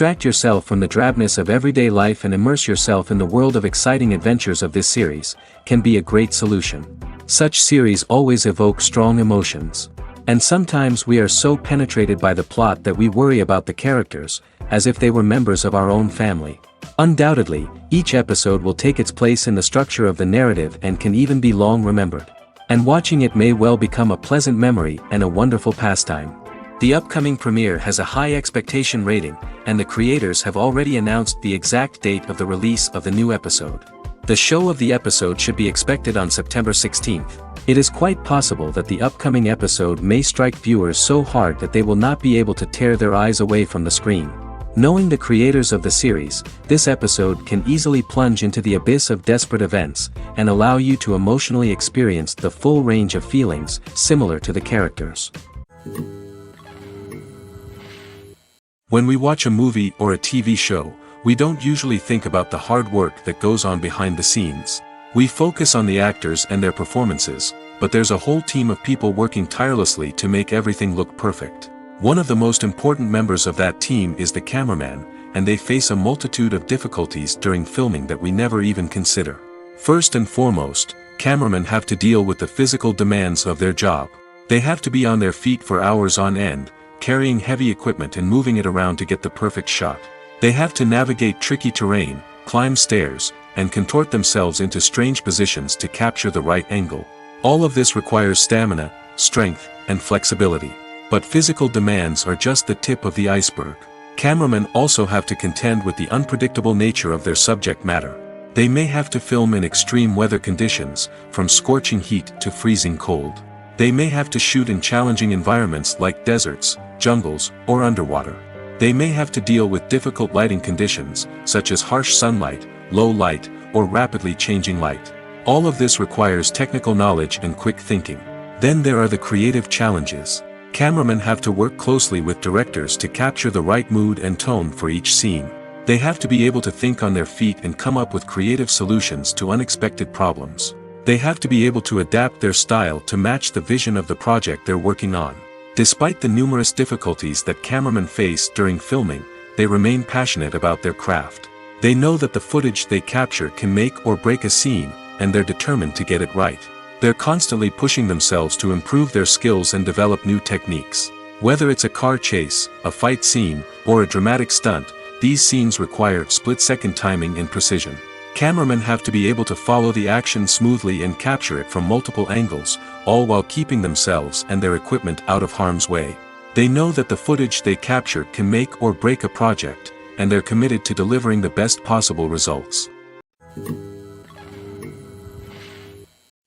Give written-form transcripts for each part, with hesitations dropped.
Distract yourself from the drabness of everyday life and immerse yourself in the world of exciting adventures of this series, can be a great solution. Such series always evoke strong emotions. And sometimes we are so penetrated by the plot that we worry about the characters, as if they were members of our own family. Undoubtedly, each episode will take its place in the structure of the narrative and can even be long remembered. And watching it may well become a pleasant memory and a wonderful pastime. The upcoming premiere has a high expectation rating, and the creators have already announced the exact date of the release of the new episode. The show of the episode should be expected on September 16th. It is quite possible that the upcoming episode may strike viewers so hard that they will not be able to tear their eyes away from the screen. Knowing the creators of the series, this episode can easily plunge into the abyss of desperate events, and allow you to emotionally experience the full range of feelings similar to the characters. When we watch a movie or a TV show, we don't usually think about the hard work that goes on behind the scenes. We focus on the actors and their performances, but there's a whole team of people working tirelessly to make everything look perfect. One of the most important members of that team is the cameraman, and they face a multitude of difficulties during filming that we never even consider. First and foremost, cameramen have to deal with the physical demands of their job. They have to be on their feet for hours on end, carrying heavy equipment and moving it around to get the perfect shot. They have to navigate tricky terrain, climb stairs, and contort themselves into strange positions to capture the right angle. All of this requires stamina, strength, and flexibility. But physical demands are just the tip of the iceberg. Cameramen also have to contend with the unpredictable nature of their subject matter. They may have to film in extreme weather conditions, from scorching heat to freezing cold. They may have to shoot in challenging environments like deserts, jungles, or underwater. They may have to deal with difficult lighting conditions, such as harsh sunlight, low light, or rapidly changing light. All of this requires technical knowledge and quick thinking. Then there are the creative challenges. Cameramen have to work closely with directors to capture the right mood and tone for each scene. They have to be able to think on their feet and come up with creative solutions to unexpected problems. They have to be able to adapt their style to match the vision of the project they're working on. Despite the numerous difficulties that cameramen face during filming, they remain passionate about their craft. They know that the footage they capture can make or break a scene, and they're determined to get it right. They're constantly pushing themselves to improve their skills and develop new techniques. Whether it's a car chase, a fight scene, or a dramatic stunt, these scenes require split-second timing and precision. Cameramen have to be able to follow the action smoothly and capture it from multiple angles, all while keeping themselves and their equipment out of harm's way. They know that the footage they capture can make or break a project, and they're committed to delivering the best possible results.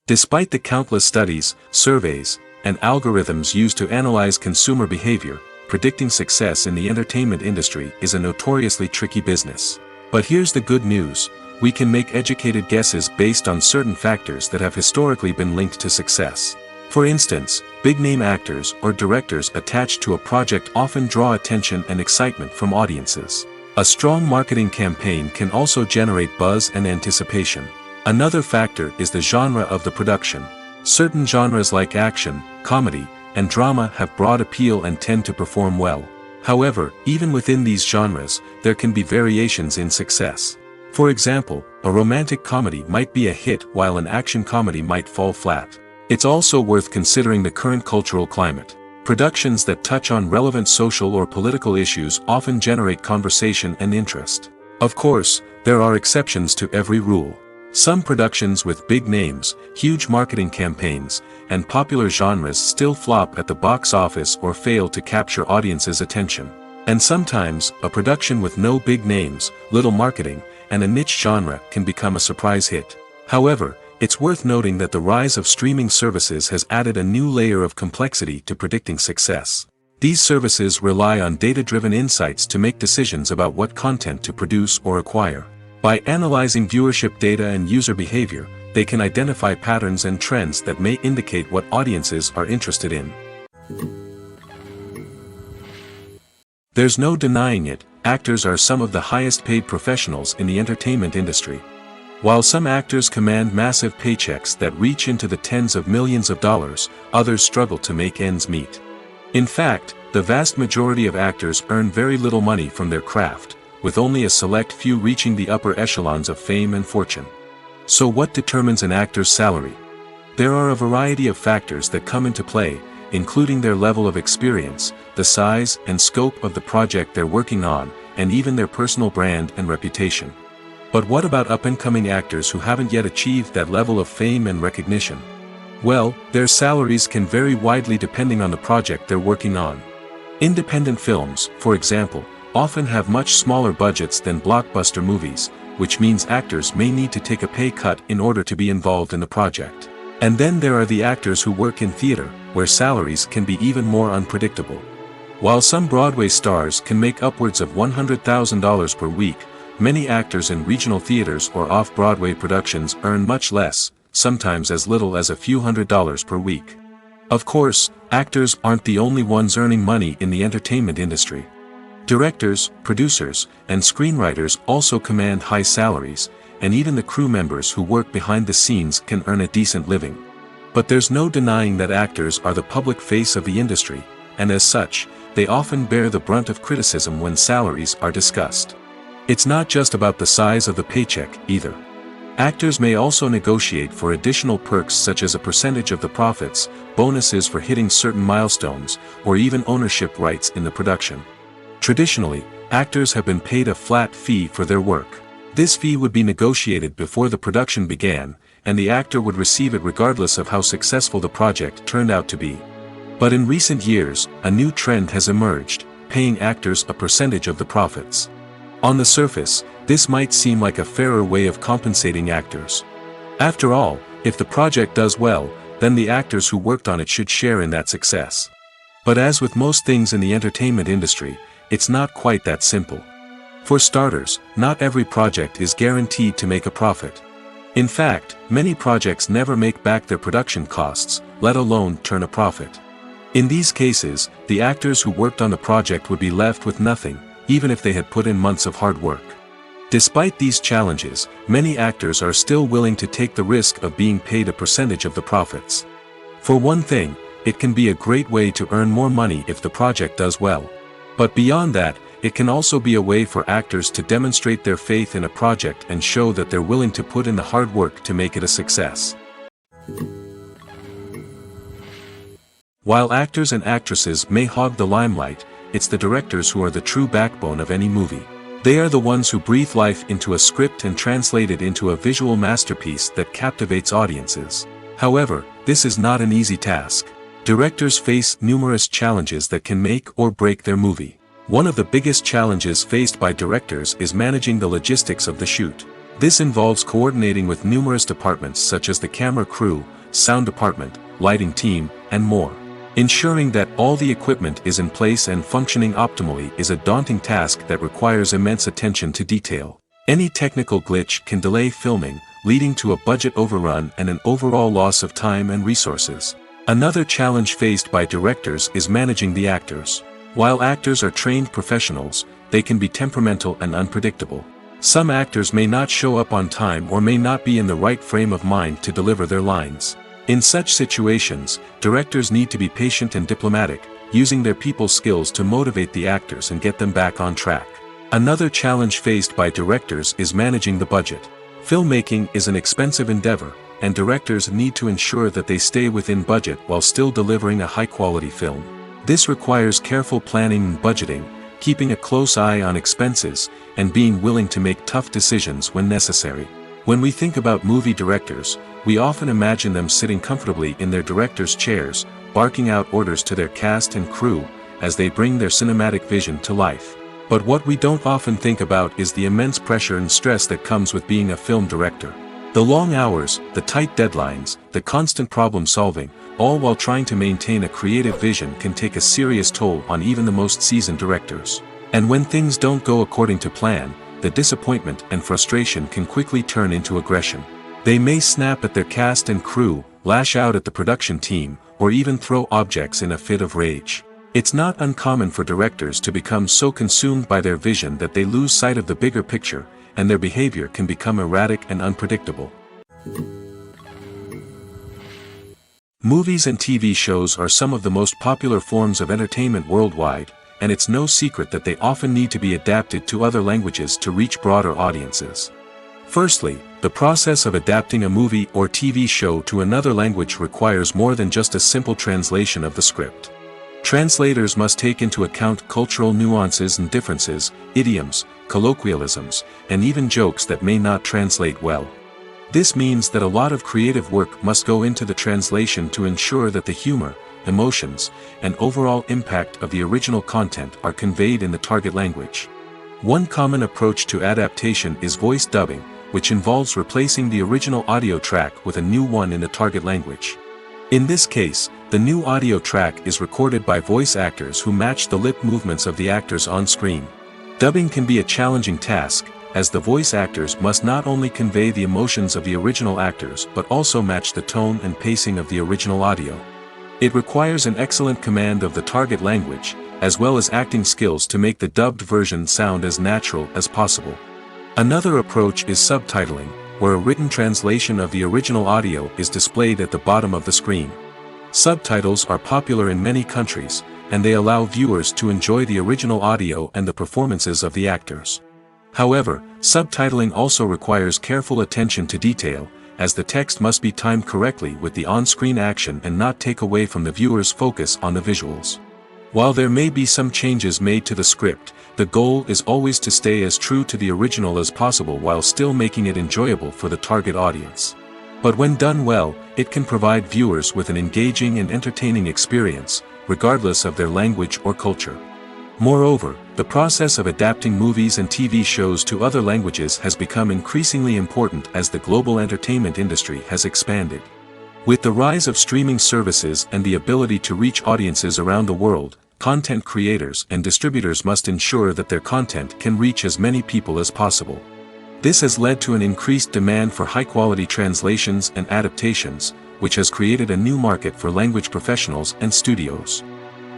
Despite the countless studies, surveys, and algorithms used to analyze consumer behavior, predicting success in the entertainment industry is a notoriously tricky business. But here's the good news. We can make educated guesses based on certain factors that have historically been linked to success. For instance, big-name actors or directors attached to a project often draw attention and excitement from audiences. A strong marketing campaign can also generate buzz and anticipation. Another factor is the genre of the production. Certain genres like action, comedy, and drama have broad appeal and tend to perform well. However, even within these genres, there can be variations in success. For example, a romantic comedy might be a hit while an action comedy might fall flat. It's also worth considering the current cultural climate. Productions that touch on relevant social or political issues often generate conversation and interest. Of course, there are exceptions to every rule. Some productions with big names, huge marketing campaigns, and popular genres still flop at the box office or fail to capture audiences' attention. And sometimes, a production with no big names, little marketing, and a niche genre can become a surprise hit. However, it's worth noting that the rise of streaming services has added a new layer of complexity to predicting success. These services rely on data-driven insights to make decisions about what content to produce or acquire. By analyzing viewership data and user behavior, they can identify patterns and trends that may indicate what audiences are interested in. There's no denying it, actors are some of the highest-paid professionals in the entertainment industry. While some actors command massive paychecks that reach into the tens of millions of dollars, others struggle to make ends meet. In fact, The vast majority of actors earn very little money from their craft, with only a select few reaching the upper echelons of fame and fortune. So what determines an actor's salary? There are a variety of factors that come into play, including their level of experience, the size and scope of the project they're working on, and even their personal brand and reputation. But what about up-and-coming actors who haven't yet achieved that level of fame and recognition? Well, their salaries can vary widely depending on the project they're working on. Independent films, for example, often have much smaller budgets than blockbuster movies, which means actors may need to take a pay cut in order to be involved in the project. And then there are the actors who work in theater, where salaries can be even more unpredictable. While some Broadway stars can make upwards of $100,000 per week, many actors in regional theaters or off-Broadway productions earn much less, sometimes as little as a few $100s per week. Of course, actors aren't the only ones earning money in the entertainment industry. Directors, producers, and screenwriters also command high salaries, and even the crew members who work behind the scenes can earn a decent living. But there's no denying that actors are the public face of the industry, and as such, they often bear the brunt of criticism when salaries are discussed. It's not just about the size of the paycheck, either. Actors may also negotiate for additional perks such as a percentage of the profits, bonuses for hitting certain milestones, or even ownership rights in the production. Traditionally, actors have been paid a flat fee for their work. This fee would be negotiated before the production began, and the actor would receive it regardless of how successful the project turned out to be. But in recent years, a new trend has emerged, paying actors a percentage of the profits. On the surface, this might seem like a fairer way of compensating actors. After all, if the project does well, then the actors who worked on it should share in that success. But as with most things in the entertainment industry, it's not quite that simple. For starters, not every project is guaranteed to make a profit. In fact, many projects never make back their production costs, let alone turn a profit. In these cases, the actors who worked on the project would be left with nothing, even if they had put in months of hard work. Despite these challenges, many actors are still willing to take the risk of being paid a percentage of the profits. For one thing, it can be a great way to earn more money if the project does well. But beyond that, it can also be a way for actors to demonstrate their faith in a project and show that they're willing to put in the hard work to make it a success. While actors and actresses may hog the limelight, it's the directors who are the true backbone of any movie. They are the ones who breathe life into a script and translate it into a visual masterpiece that captivates audiences. However, this is not an easy task. Directors face numerous challenges that can make or break their movie. One of the biggest challenges faced by directors is managing the logistics of the shoot. This involves coordinating with numerous departments such as the camera crew, sound department, lighting team, and more. Ensuring that all the equipment is in place and functioning optimally is a daunting task that requires immense attention to detail. Any technical glitch can delay filming, leading to a budget overrun and an overall loss of time and resources. Another challenge faced by directors is managing the actors. While actors are trained professionals, they can be temperamental and unpredictable. Some actors may not show up on time or may not be in the right frame of mind to deliver their lines. In such situations, directors need to be patient and diplomatic, using their people skills to motivate the actors and get them back on track. Another challenge faced by directors is managing the budget. Filmmaking is an expensive endeavor, and directors need to ensure that they stay within budget while still delivering a high-quality film. This requires careful planning and budgeting, keeping a close eye on expenses, and being willing to make tough decisions when necessary. When we think about movie directors, we often imagine them sitting comfortably in their director's chairs, barking out orders to their cast and crew, as they bring their cinematic vision to life. But what we don't often think about is the immense pressure and stress that comes with being a film director. The long hours, the tight deadlines, the constant problem solving, all while trying to maintain a creative vision can take a serious toll on even the most seasoned directors. And when things don't go according to plan, the disappointment and frustration can quickly turn into aggression. They may snap at their cast and crew, lash out at the production team, or even throw objects in a fit of rage. It's not uncommon for directors to become so consumed by their vision that they lose sight of the bigger picture, and their behavior can become erratic and unpredictable. Movies and TV shows are some of the most popular forms of entertainment worldwide, and it's no secret that they often need to be adapted to other languages to reach broader audiences. Firstly, the process of adapting a movie or TV show to another language requires more than just a simple translation of the script. Translators must take into account cultural nuances and differences, idioms, colloquialisms, and even jokes that may not translate well. This means that a lot of creative work must go into the translation to ensure that the humor, emotions, and overall impact of the original content are conveyed in the target language. One common approach to adaptation is voice dubbing, which involves replacing the original audio track with a new one in the target language. In this case, the new audio track is recorded by voice actors who match the lip movements of the actors on screen. Dubbing can be a challenging task, as the voice actors must not only convey the emotions of the original actors but also match the tone and pacing of the original audio. It requires an excellent command of the target language, as well as acting skills to make the dubbed version sound as natural as possible. Another approach is subtitling, where a written translation of the original audio is displayed at the bottom of the screen. Subtitles are popular in many countries, and they allow viewers to enjoy the original audio and the performances of the actors. However, subtitling also requires careful attention to detail, as the text must be timed correctly with the on-screen action and not take away from the viewer's focus on the visuals. While there may be some changes made to the script, the goal is always to stay as true to the original as possible while still making it enjoyable for the target audience. But when done well, it can provide viewers with an engaging and entertaining experience, regardless of their language or culture. Moreover, the process of adapting movies and TV shows to other languages has become increasingly important as the global entertainment industry has expanded. With the rise of streaming services and the ability to reach audiences around the world, content creators and distributors must ensure that their content can reach as many people as possible. This has led to an increased demand for high-quality translations and adaptations, which has created a new market for language professionals and studios.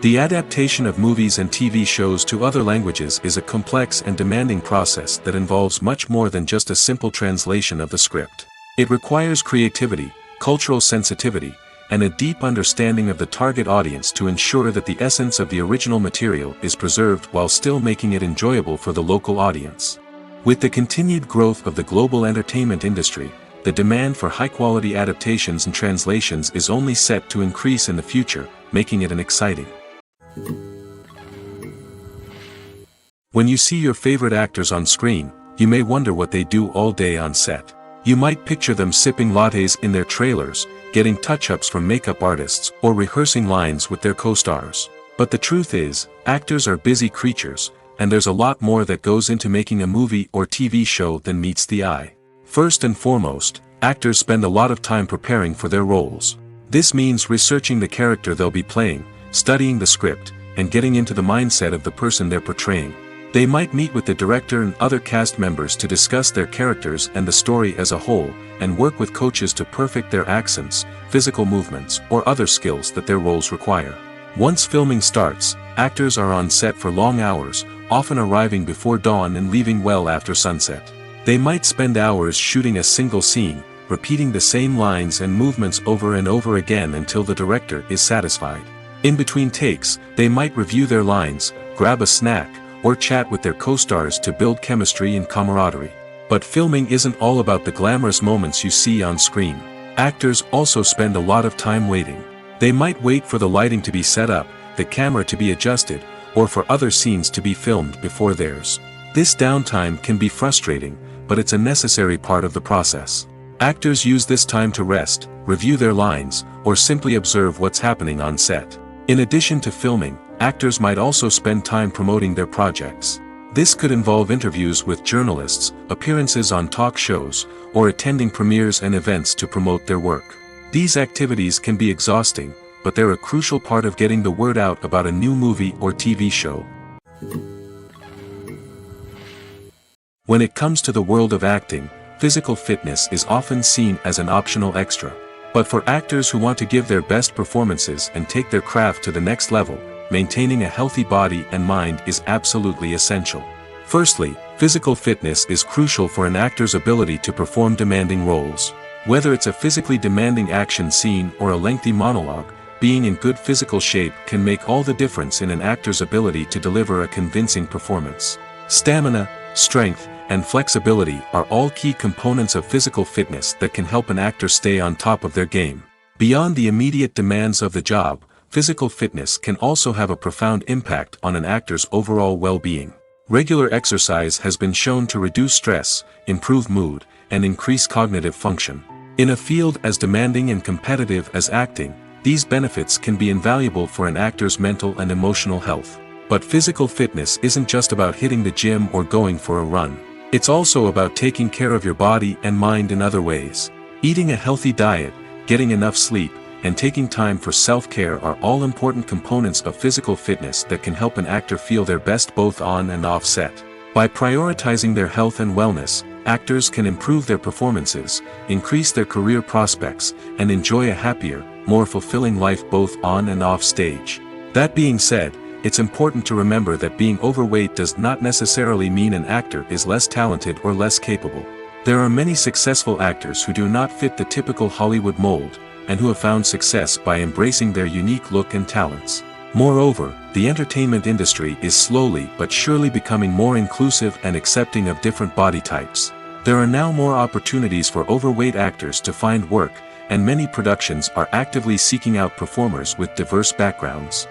The adaptation of movies and TV shows to other languages is a complex and demanding process that involves much more than just a simple translation of the script. It requires creativity, cultural sensitivity, and a deep understanding of the target audience to ensure that the essence of the original material is preserved while still making it enjoyable for the local audience. With the continued growth of the global entertainment industry, the demand for high-quality adaptations and translations is only set to increase in the future, making it an exciting. When you see your favorite actors on screen, you may wonder what they do all day on set. You might picture them sipping lattes in their trailers, getting touch-ups from makeup artists, or rehearsing lines with their co-stars. But the truth is, actors are busy creatures, and there's a lot more that goes into making a movie or TV show than meets the eye. First and foremost, actors spend a lot of time preparing for their roles. This means researching the character they'll be playing, studying the script, and getting into the mindset of the person they're portraying. They might meet with the director and other cast members to discuss their characters and the story as a whole, and work with coaches to perfect their accents, physical movements, or other skills that their roles require. Once filming starts, actors are on set for long hours, often arriving before dawn and leaving well after sunset. They might spend hours shooting a single scene, repeating the same lines and movements over and over again until the director is satisfied. In between takes, they might review their lines, grab a snack, or chat with their co-stars to build chemistry and camaraderie. But filming isn't all about the glamorous moments you see on screen. Actors also spend a lot of time waiting. They might wait for the lighting to be set up, the camera to be adjusted, or for other scenes to be filmed before theirs. This downtime can be frustrating, but it's a necessary part of the process. Actors use this time to rest, review their lines, or simply observe what's happening on set. In addition to filming, actors might also spend time promoting their projects. This could involve interviews with journalists, appearances on talk shows, or attending premieres and events to promote their work. These activities can be exhausting, but they're a crucial part of getting the word out about a new movie or TV show. When it comes to the world of acting, physical fitness is often seen as an optional extra. But for actors who want to give their best performances and take their craft to the next level, maintaining a healthy body and mind is absolutely essential. Firstly, physical fitness is crucial for an actor's ability to perform demanding roles. Whether it's a physically demanding action scene or a lengthy monologue, being in good physical shape can make all the difference in an actor's ability to deliver a convincing performance. Stamina, strength, and flexibility are all key components of physical fitness that can help an actor stay on top of their game. Beyond the immediate demands of the job, physical fitness can also have a profound impact on an actor's overall well-being. Regular exercise has been shown to reduce stress, improve mood, and increase cognitive function. In a field as demanding and competitive as acting, these benefits can be invaluable for an actor's mental and emotional health. But physical fitness isn't just about hitting the gym or going for a run. It's also about taking care of your body and mind in other ways. Eating a healthy diet, getting enough sleep, and taking time for self-care are all important components of physical fitness that can help an actor feel their best both on and off set. By prioritizing their health and wellness, actors can improve their performances, increase their career prospects, and enjoy a happier, more fulfilling life both on and off stage. That being said, it's important to remember that being overweight does not necessarily mean an actor is less talented or less capable. There are many successful actors who do not fit the typical Hollywood mold, and who have found success by embracing their unique look and talents. Moreover, the entertainment industry is slowly but surely becoming more inclusive and accepting of different body types. There are now more opportunities for overweight actors to find work, and many productions are actively seeking out performers with diverse backgrounds.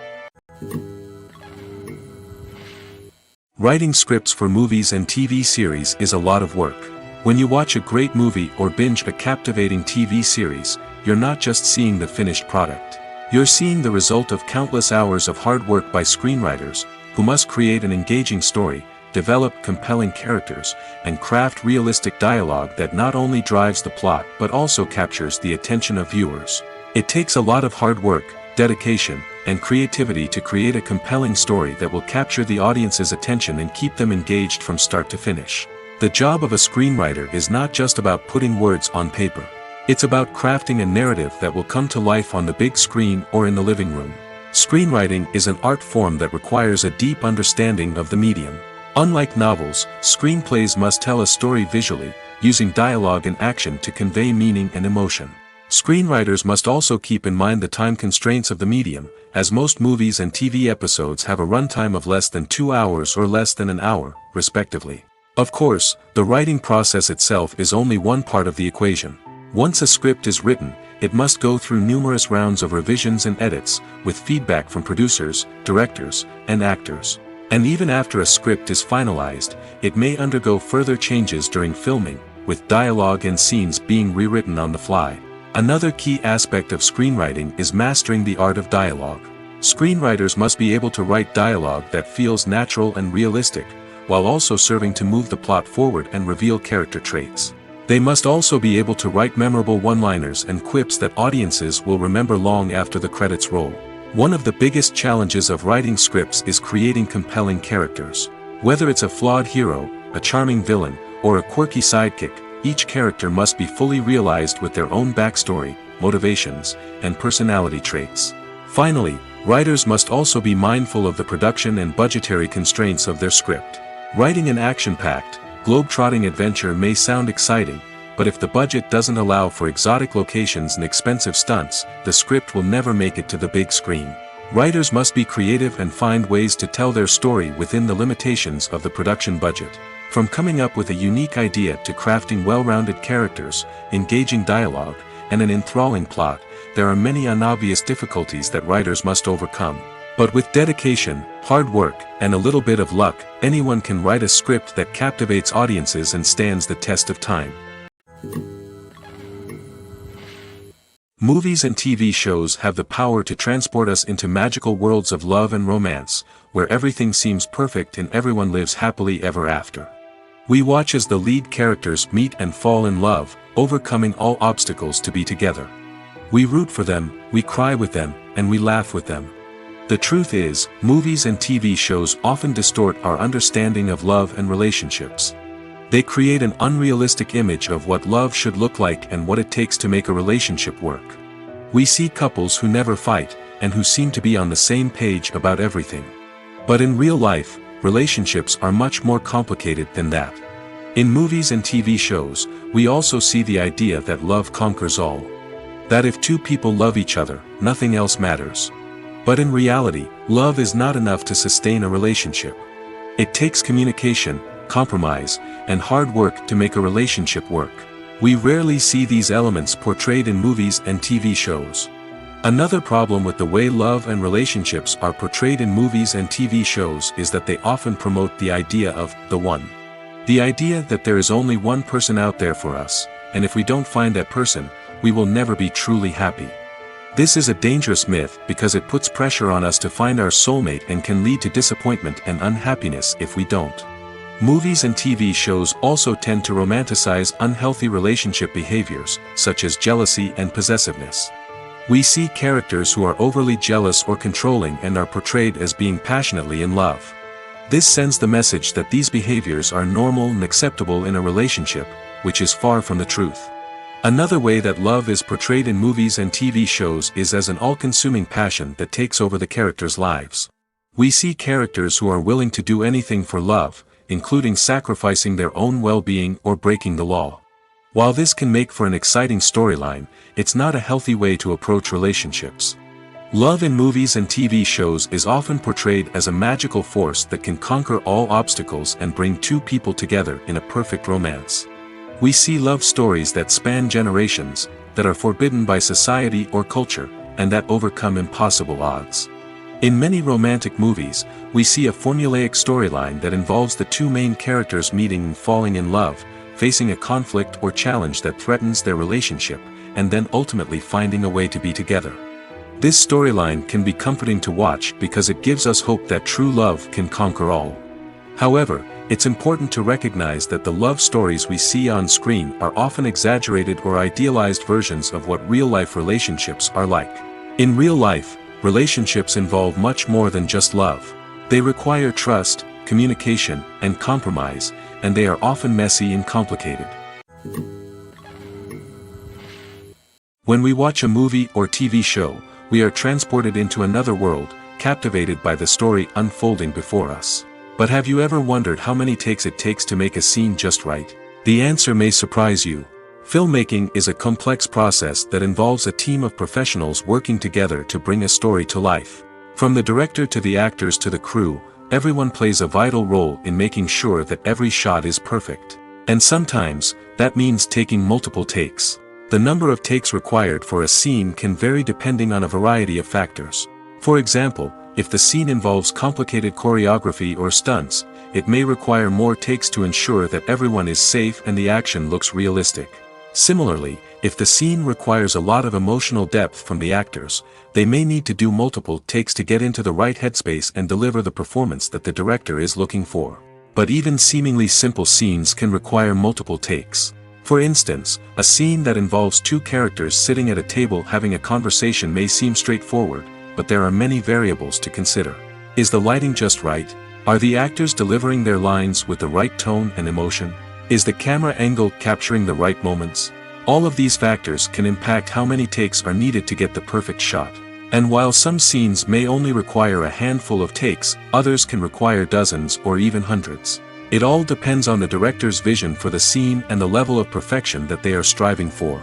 Writing scripts for movies and TV series is a lot of work. When you watch a great movie or binge a captivating TV series, you're not just seeing the finished product. You're seeing the result of countless hours of hard work by screenwriters, who must create an engaging story, develop compelling characters, and craft realistic dialogue that not only drives the plot but also captures the attention of viewers. It takes a lot of hard work, dedication, and creativity to create a compelling story that will capture the audience's attention and keep them engaged from start to finish. The job of a screenwriter is not just about putting words on paper. It's about crafting a narrative that will come to life on the big screen or in the living room. Screenwriting is an art form that requires a deep understanding of the medium. Unlike novels, screenplays must tell a story visually, using dialogue and action to convey meaning and emotion. Screenwriters must also keep in mind the time constraints of the medium, as most movies and TV episodes have a runtime of less than 2 hours or less than an hour, respectively. Of course, the writing process itself is only one part of the equation. Once a script is written, it must go through numerous rounds of revisions and edits, with feedback from producers, directors, and actors. And even after a script is finalized, it may undergo further changes during filming, with dialogue and scenes being rewritten on the fly. Another key aspect of screenwriting is mastering the art of dialogue. Screenwriters must be able to write dialogue that feels natural and realistic, while also serving to move the plot forward and reveal character traits. They must also be able to write memorable one-liners and quips that audiences will remember long after the credits roll. One of the biggest challenges of writing scripts is creating compelling characters. Whether it's a flawed hero, a charming villain, or a quirky sidekick, each character must be fully realized with their own backstory, motivations, and personality traits. Finally, writers must also be mindful of the production and budgetary constraints of their script. Writing an action-packed, globe-trotting adventure may sound exciting, but if the budget doesn't allow for exotic locations and expensive stunts, the script will never make it to the big screen. Writers must be creative and find ways to tell their story within the limitations of the production budget. From coming up with a unique idea to crafting well-rounded characters, engaging dialogue, and an enthralling plot, there are many unobvious difficulties that writers must overcome. But with dedication, hard work, and a little bit of luck, anyone can write a script that captivates audiences and stands the test of time. Movies and TV shows have the power to transport us into magical worlds of love and romance, where everything seems perfect and everyone lives happily ever after. We watch as the lead characters meet and fall in love, overcoming all obstacles to be together. We root for them, we cry with them, and we laugh with them. The truth is, movies and TV shows often distort our understanding of love and relationships. They create an unrealistic image of what love should look like and what it takes to make a relationship work. We see couples who never fight, and who seem to be on the same page about everything. But in real life, relationships are much more complicated than that. In movies and TV shows, we also see the idea that love conquers all. That if two people love each other, nothing else matters. But in reality, love is not enough to sustain a relationship. It takes communication, compromise, and hard work to make a relationship work. We rarely see these elements portrayed in movies and TV shows. Another problem with the way love and relationships are portrayed in movies and TV shows is that they often promote the idea of the one. The idea that there is only one person out there for us, and if we don't find that person, we will never be truly happy. This is a dangerous myth because it puts pressure on us to find our soulmate and can lead to disappointment and unhappiness if we don't. Movies and TV shows also tend to romanticize unhealthy relationship behaviors, such as jealousy and possessiveness. We see characters who are overly jealous or controlling and are portrayed as being passionately in love. This sends the message that these behaviors are normal and acceptable in a relationship, which is far from the truth. Another way that love is portrayed in movies and TV shows is as an all-consuming passion that takes over the characters' lives. We see characters who are willing to do anything for love, including sacrificing their own well-being or breaking the law. While this can make for an exciting storyline, it's not a healthy way to approach relationships. Love in movies and TV shows is often portrayed as a magical force that can conquer all obstacles and bring two people together in a perfect romance. We see love stories that span generations, that are forbidden by society or culture, and that overcome impossible odds. In many romantic movies, we see a formulaic storyline that involves the two main characters meeting and falling in love, facing a conflict or challenge that threatens their relationship, and then ultimately finding a way to be together. This storyline can be comforting to watch because it gives us hope that true love can conquer all. However, it's important to recognize that the love stories we see on screen are often exaggerated or idealized versions of what real-life relationships are like. In real life, relationships involve much more than just love. They require trust, communication, and compromise, and they are often messy and complicated. When we watch a movie or TV show, we are transported into another world, captivated by the story unfolding before us. But have you ever wondered how many takes it takes to make a scene just right? The answer may surprise you. Filmmaking is a complex process that involves a team of professionals working together to bring a story to life. From the director to the actors to the crew, everyone plays a vital role in making sure that every shot is perfect. And sometimes, that means taking multiple takes. The number of takes required for a scene can vary depending on a variety of factors. For example, if the scene involves complicated choreography or stunts, it may require more takes to ensure that everyone is safe and the action looks realistic. Similarly, if the scene requires a lot of emotional depth from the actors, they may need to do multiple takes to get into the right headspace and deliver the performance that the director is looking for. But even seemingly simple scenes can require multiple takes. For instance, a scene that involves two characters sitting at a table having a conversation may seem straightforward, but there are many variables to consider. Is the lighting just right? Are the actors delivering their lines with the right tone and emotion? Is the camera angle capturing the right moments? All of these factors can impact how many takes are needed to get the perfect shot. And while some scenes may only require a handful of takes, others can require dozens or even hundreds. It all depends on the director's vision for the scene and the level of perfection that they are striving for.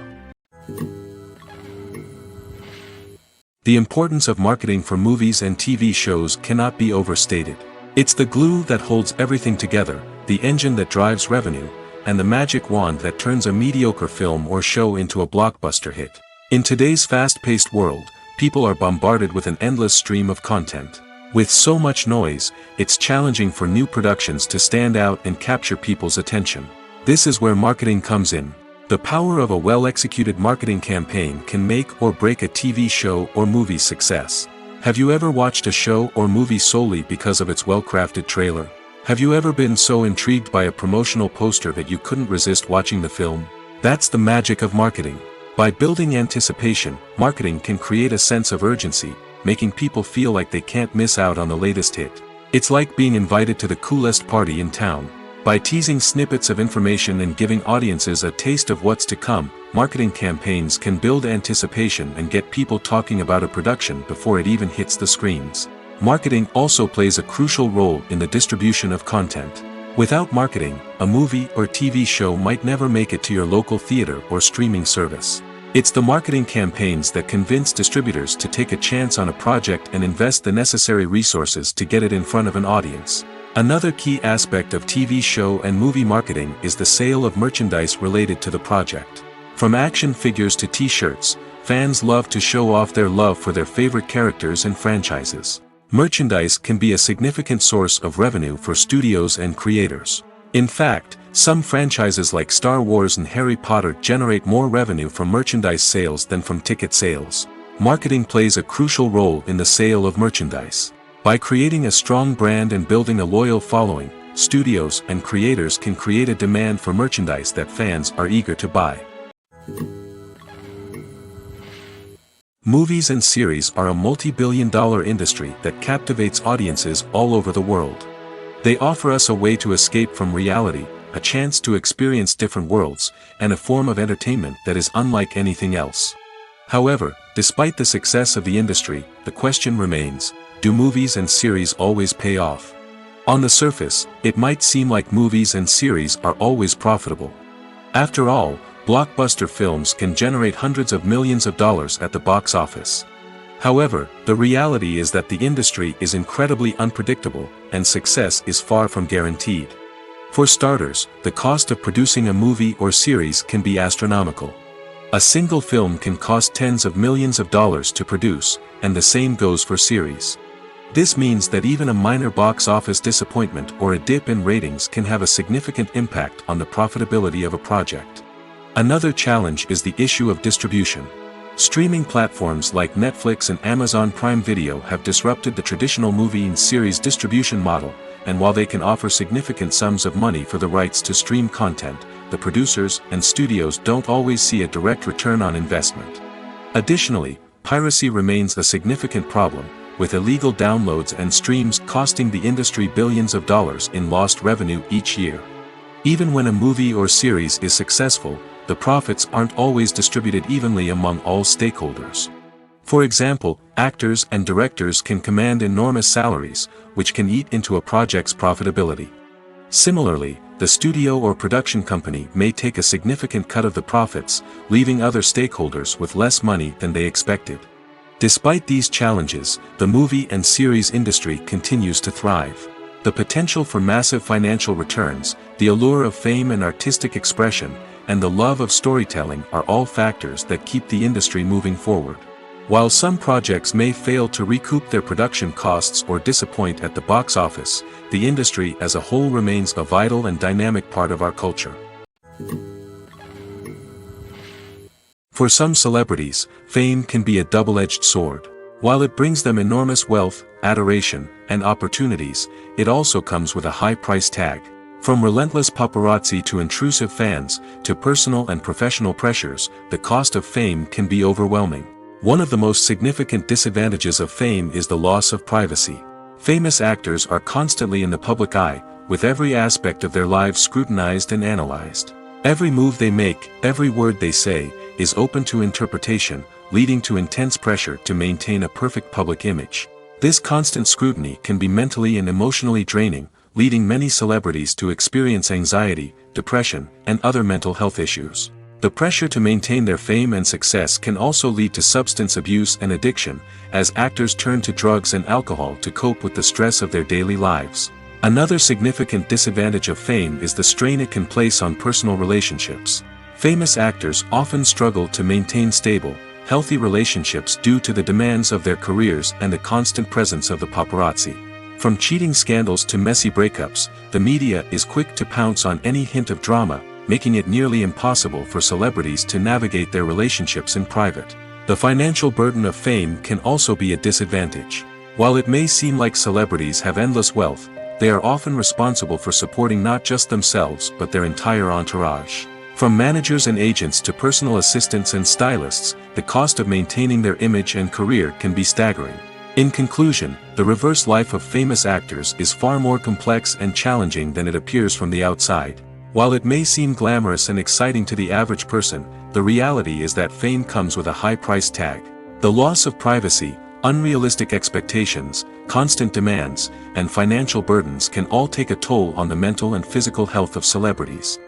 The importance of marketing for movies and TV shows cannot be overstated. It's the glue that holds everything together, the engine that drives revenue, and the magic wand that turns a mediocre film or show into a blockbuster hit. In today's fast-paced world, people are bombarded with an endless stream of content. With so much noise, it's challenging for new productions to stand out and capture people's attention. This is where marketing comes in. The power of a well-executed marketing campaign can make or break a TV show or movie's success. Have you ever watched a show or movie solely because of its well-crafted trailer? Have you ever been so intrigued by a promotional poster that you couldn't resist watching the film? That's the magic of marketing. By building anticipation, marketing can create a sense of urgency, making people feel like they can't miss out on the latest hit. It's like being invited to the coolest party in town. By teasing snippets of information and giving audiences a taste of what's to come, marketing campaigns can build anticipation and get people talking about a production before it even hits the screens. Marketing also plays a crucial role in the distribution of content. Without marketing, a movie or TV show might never make it to your local theater or streaming service. It's the marketing campaigns that convince distributors to take a chance on a project and invest the necessary resources to get it in front of an audience. Another key aspect of TV show and movie marketing is the sale of merchandise related to the project. From action figures to t-shirts, fans love to show off their love for their favorite characters and franchises. Merchandise can be a significant source of revenue for studios and creators. In fact, some franchises like Star Wars and Harry Potter generate more revenue from merchandise sales than from ticket sales. Marketing plays a crucial role in the sale of merchandise. By creating a strong brand and building a loyal following, studios and creators can create a demand for merchandise that fans are eager to buy. Movies and series are a multi-billion-dollar industry that captivates audiences all over the world. They offer us a way to escape from reality, a chance to experience different worlds, and a form of entertainment that is unlike anything else. However, despite the success of the industry, the question remains, do movies and series always pay off? On the surface, it might seem like movies and series are always profitable. After all, blockbuster films can generate hundreds of millions of dollars at the box office. However, the reality is that the industry is incredibly unpredictable, and success is far from guaranteed. For starters, the cost of producing a movie or series can be astronomical. A single film can cost tens of millions of dollars to produce, and the same goes for series. This means that even a minor box office disappointment or a dip in ratings can have a significant impact on the profitability of a project. Another challenge is the issue of distribution. Streaming platforms like Netflix and Amazon Prime Video have disrupted the traditional movie and series distribution model, and while they can offer significant sums of money for the rights to stream content, the producers and studios don't always see a direct return on investment. Additionally, piracy remains a significant problem, with illegal downloads and streams costing the industry billions of dollars in lost revenue each year. Even when a movie or series is successful, the profits aren't always distributed evenly among all stakeholders. For example, actors and directors can command enormous salaries, which can eat into a project's profitability. Similarly, the studio or production company may take a significant cut of the profits, leaving other stakeholders with less money than they expected. Despite these challenges, the movie and series industry continues to thrive. The potential for massive financial returns, the allure of fame and artistic expression, and the love of storytelling are all factors that keep the industry moving forward. While some projects may fail to recoup their production costs or disappoint at the box office, the industry as a whole remains a vital and dynamic part of our culture. For some celebrities, fame can be a double-edged sword. While it brings them enormous wealth, adoration, and opportunities, it also comes with a high price tag. From relentless paparazzi to intrusive fans, to personal and professional pressures, the cost of fame can be overwhelming. One of the most significant disadvantages of fame is the loss of privacy. Famous actors are constantly in the public eye, with every aspect of their lives scrutinized and analyzed. Every move they make, every word they say, is open to interpretation, leading to intense pressure to maintain a perfect public image. This constant scrutiny can be mentally and emotionally draining, leading many celebrities to experience anxiety, depression, and other mental health issues. The pressure to maintain their fame and success can also lead to substance abuse and addiction, as actors turn to drugs and alcohol to cope with the stress of their daily lives. Another significant disadvantage of fame is the strain it can place on personal relationships. Famous actors often struggle to maintain stable, healthy relationships due to the demands of their careers and the constant presence of the paparazzi. From cheating scandals to messy breakups, the media is quick to pounce on any hint of drama, making it nearly impossible for celebrities to navigate their relationships in private. The financial burden of fame can also be a disadvantage. While it may seem like celebrities have endless wealth, they are often responsible for supporting not just themselves but their entire entourage. From managers and agents to personal assistants and stylists, the cost of maintaining their image and career can be staggering. In conclusion, the reverse life of famous actors is far more complex and challenging than it appears from the outside. While it may seem glamorous and exciting to the average person, the reality is that fame comes with a high price tag. The loss of privacy, unrealistic expectations, constant demands, and financial burdens can all take a toll on the mental and physical health of celebrities.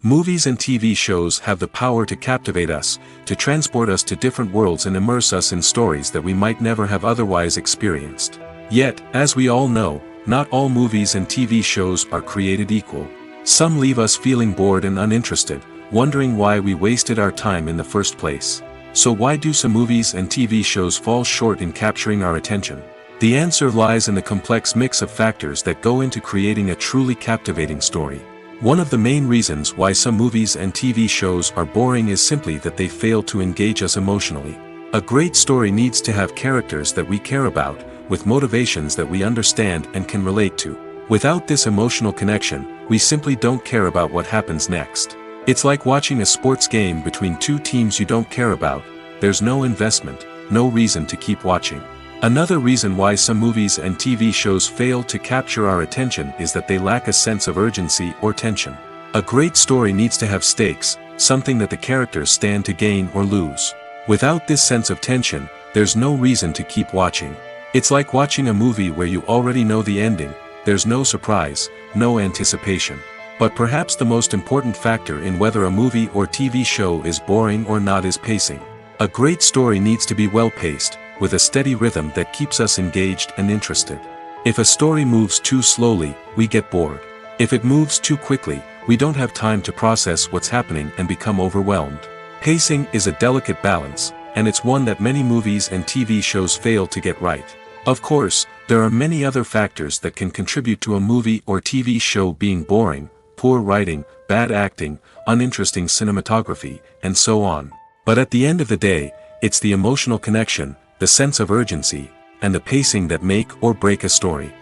Movies and TV shows have the power to captivate us, to transport us to different worlds and immerse us in stories that we might never have otherwise experienced. Yet, as we all know, not all movies and TV shows are created equal. Some leave us feeling bored and uninterested, wondering why we wasted our time in the first place. So why do some movies and TV shows fall short in capturing our attention? The answer lies in the complex mix of factors that go into creating a truly captivating story. One of the main reasons why some movies and TV shows are boring is simply that they fail to engage us emotionally. A great story needs to have characters that we care about, with motivations that we understand and can relate to. Without this emotional connection, we simply don't care about what happens next. It's like watching a sports game between two teams you don't care about. There's no investment, no reason to keep watching. Another reason why some movies and TV shows fail to capture our attention is that they lack a sense of urgency or tension. A great story needs to have stakes, something that the characters stand to gain or lose. Without this sense of tension, there's no reason to keep watching. It's like watching a movie where you already know the ending. There's no surprise, no anticipation. But perhaps the most important factor in whether a movie or TV show is boring or not is pacing. A great story needs to be well-paced, with a steady rhythm that keeps us engaged and interested. If a story moves too slowly, we get bored. If it moves too quickly, we don't have time to process what's happening and become overwhelmed. Pacing is a delicate balance, and it's one that many movies and TV shows fail to get right. Of course, there are many other factors that can contribute to a movie or TV show being boring: poor writing, bad acting, uninteresting cinematography, and so on. But at the end of the day, it's the emotional connection, the sense of urgency, and the pacing that make or break a story.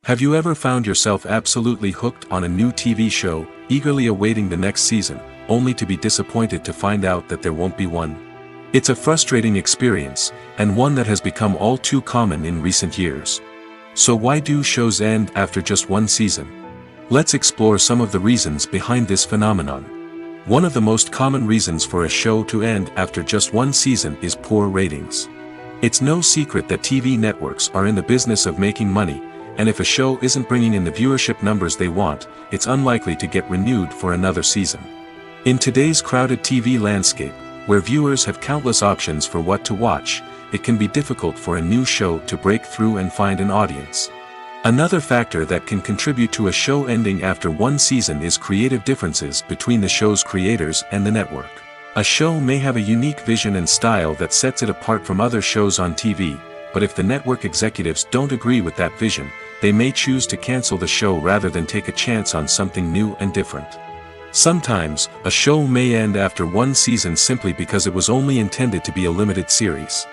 Have you ever found yourself absolutely hooked on a new TV show, eagerly awaiting the next season, only to be disappointed to find out that there won't be one? It's a frustrating experience, and one that has become all too common in recent years. So why do shows end after just one season? Let's explore some of the reasons behind this phenomenon. One of the most common reasons for a show to end after just one season is poor ratings. It's no secret that TV networks are in the business of making money, and if a show isn't bringing in the viewership numbers they want, it's unlikely to get renewed for another season. In today's crowded TV landscape, where viewers have countless options for what to watch, it can be difficult for a new show to break through and find an audience. Another factor that can contribute to a show ending after one season is creative differences between the show's creators and the network. A show may have a unique vision and style that sets it apart from other shows on TV, but if the network executives don't agree with that vision, they may choose to cancel the show rather than take a chance on something new and different. Sometimes, a show may end after one season simply because it was only intended to be a limited series.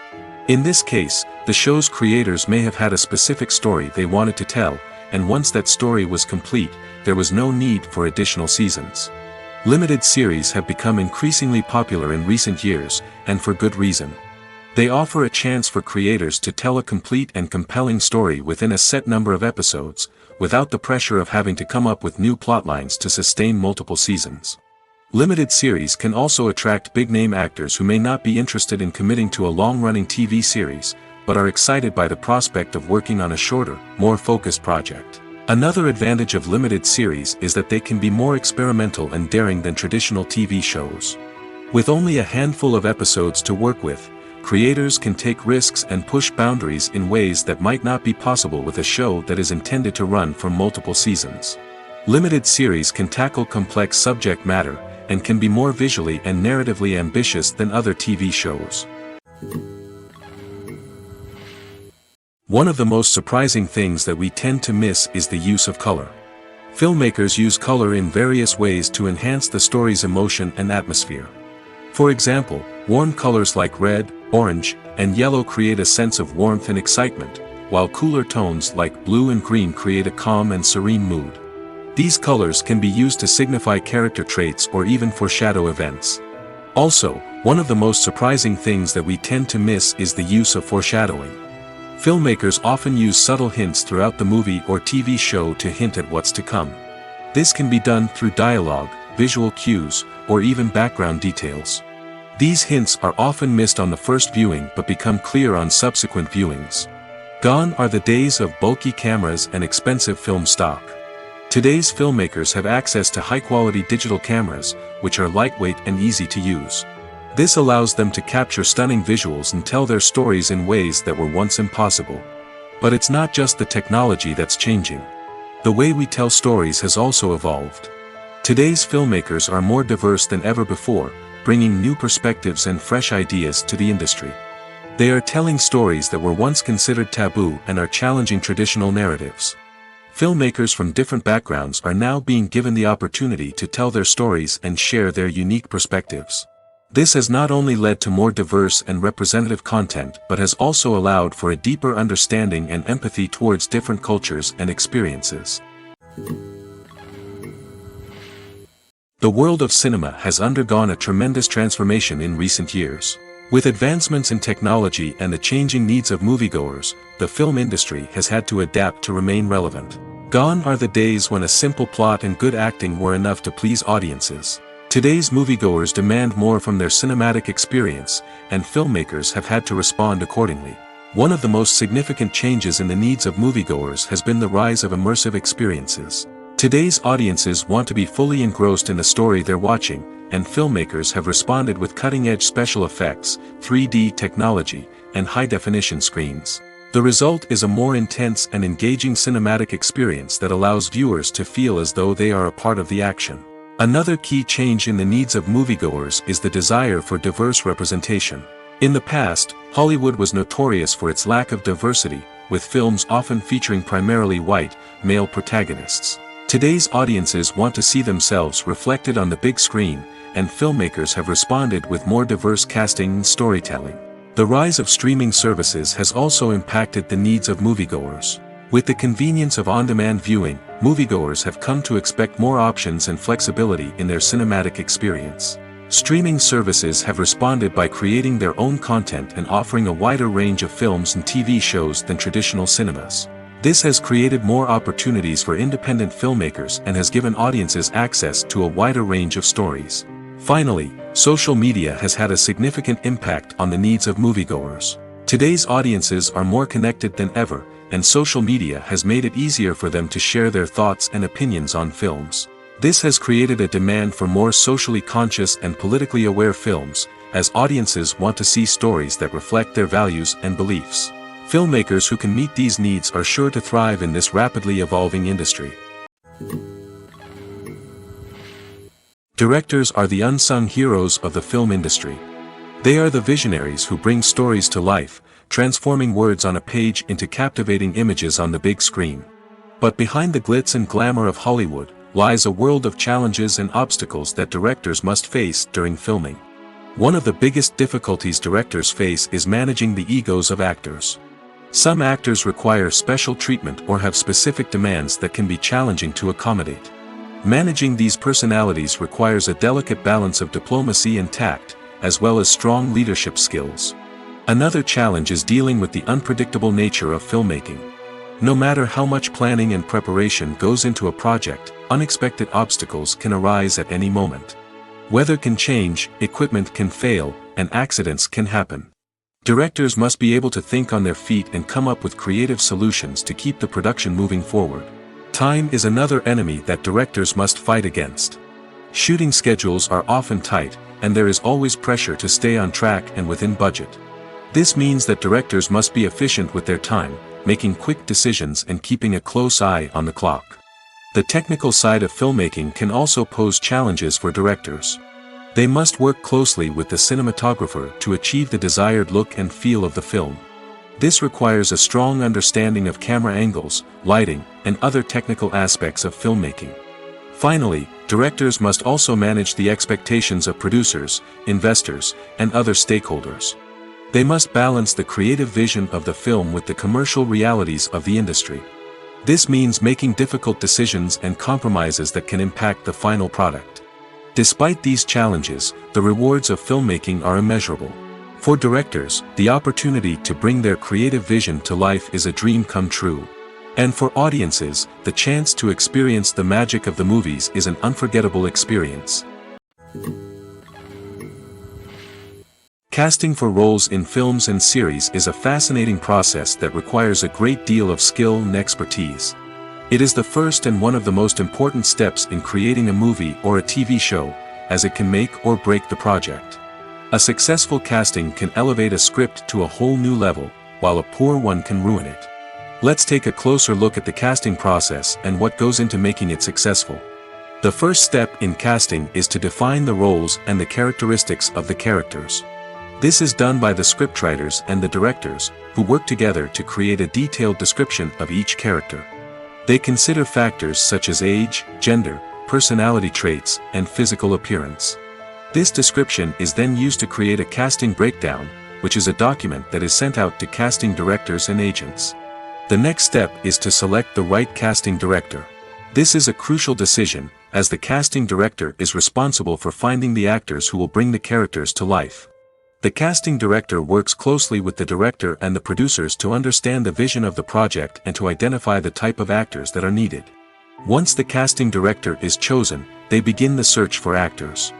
In this case, the show's creators may have had a specific story they wanted to tell, and once that story was complete, there was no need for additional seasons. Limited series have become increasingly popular in recent years, and for good reason. They offer a chance for creators to tell a complete and compelling story within a set number of episodes, without the pressure of having to come up with new plotlines to sustain multiple seasons. Limited series can also attract big-name actors who may not be interested in committing to a long-running TV series, but are excited by the prospect of working on a shorter, more focused project. Another advantage of limited series is that they can be more experimental and daring than traditional TV shows. With only a handful of episodes to work with, creators can take risks and push boundaries in ways that might not be possible with a show that is intended to run for multiple seasons. Limited series can tackle complex subject matter, and can be more visually and narratively ambitious than other TV shows. One of the most surprising things that we tend to miss is the use of color. Filmmakers use color in various ways to enhance the story's emotion and atmosphere. For example, warm colors like red, orange, and yellow create a sense of warmth and excitement, while cooler tones like blue and green create a calm and serene mood. These colors can be used to signify character traits or even foreshadow events. Also, one of the most surprising things that we tend to miss is the use of foreshadowing. Filmmakers often use subtle hints throughout the movie or TV show to hint at what's to come. This can be done through dialogue, visual cues, or even background details. These hints are often missed on the first viewing but become clear on subsequent viewings. Gone are the days of bulky cameras and expensive film stock. Today's filmmakers have access to high-quality digital cameras, which are lightweight and easy to use. This allows them to capture stunning visuals and tell their stories in ways that were once impossible. But it's not just the technology that's changing. The way we tell stories has also evolved. Today's filmmakers are more diverse than ever before, bringing new perspectives and fresh ideas to the industry. They are telling stories that were once considered taboo and are challenging traditional narratives. Filmmakers from different backgrounds are now being given the opportunity to tell their stories and share their unique perspectives. This has not only led to more diverse and representative content but has also allowed for a deeper understanding and empathy towards different cultures and experiences. The world of cinema has undergone a tremendous transformation in recent years. With advancements in technology and the changing needs of moviegoers, the film industry has had to adapt to remain relevant. Gone are the days when a simple plot and good acting were enough to please audiences. Today's moviegoers demand more from their cinematic experience, and filmmakers have had to respond accordingly. One of the most significant changes in the needs of moviegoers has been the rise of immersive experiences. Today's audiences want to be fully engrossed in the story they're watching, and filmmakers have responded with cutting-edge special effects, 3D technology, and high-definition screens. The result is a more intense and engaging cinematic experience that allows viewers to feel as though they are a part of the action. Another key change in the needs of moviegoers is the desire for diverse representation. In the past, Hollywood was notorious for its lack of diversity, with films often featuring primarily white, male protagonists. Today's audiences want to see themselves reflected on the big screen, and filmmakers have responded with more diverse casting and storytelling. The rise of streaming services has also impacted the needs of moviegoers. With the convenience of on-demand viewing, moviegoers have come to expect more options and flexibility in their cinematic experience. Streaming services have responded by creating their own content and offering a wider range of films and TV shows than traditional cinemas. This has created more opportunities for independent filmmakers and has given audiences access to a wider range of stories. Finally, social media has had a significant impact on the needs of moviegoers. Today's audiences are more connected than ever, and social media has made it easier for them to share their thoughts and opinions on films. This has created a demand for more socially conscious and politically aware films, as audiences want to see stories that reflect their values and beliefs. Filmmakers who can meet these needs are sure to thrive in this rapidly evolving industry. Directors are the unsung heroes of the film industry. They are the visionaries who bring stories to life, transforming words on a page into captivating images on the big screen. But behind the glitz and glamour of Hollywood lies a world of challenges and obstacles that directors must face during filming. One of the biggest difficulties directors face is managing the egos of actors. Some actors require special treatment or have specific demands that can be challenging to accommodate. Managing these personalities requires a delicate balance of diplomacy and tact, as well as strong leadership skills. Another challenge is dealing with the unpredictable nature of filmmaking. No matter how much planning and preparation goes into a project, unexpected obstacles can arise at any moment. Weather can change, equipment can fail, and accidents can happen. Directors must be able to think on their feet and come up with creative solutions to keep the production moving forward. Time is another enemy that directors must fight against. Shooting schedules are often tight, and there is always pressure to stay on track and within budget. This means that directors must be efficient with their time, making quick decisions and keeping a close eye on the clock. The technical side of filmmaking can also pose challenges for directors. They must work closely with the cinematographer to achieve the desired look and feel of the film. This requires a strong understanding of camera angles, lighting, and other technical aspects of filmmaking. Finally, directors must also manage the expectations of producers, investors, and other stakeholders. They must balance the creative vision of the film with the commercial realities of the industry. This means making difficult decisions and compromises that can impact the final product. Despite these challenges, the rewards of filmmaking are immeasurable. For directors, the opportunity to bring their creative vision to life is a dream come true. And for audiences, the chance to experience the magic of the movies is an unforgettable experience. Casting for roles in films and series is a fascinating process that requires a great deal of skill and expertise. It is the first and one of the most important steps in creating a movie or a TV show, as it can make or break the project. A successful casting can elevate a script to a whole new level, while a poor one can ruin it. Let's take a closer look at the casting process and what goes into making it successful. The first step in casting is to define the roles and the characteristics of the characters. This is done by the scriptwriters and the directors, who work together to create a detailed description of each character. They consider factors such as age, gender, personality traits, and physical appearance. This description is then used to create a casting breakdown, which is a document that is sent out to casting directors and agents. The next step is to select the right casting director. This is a crucial decision, as the casting director is responsible for finding the actors who will bring the characters to life. The casting director works closely with the director and the producers to understand the vision of the project and to identify the type of actors that are needed. Once the casting director is chosen, they begin the search for actors.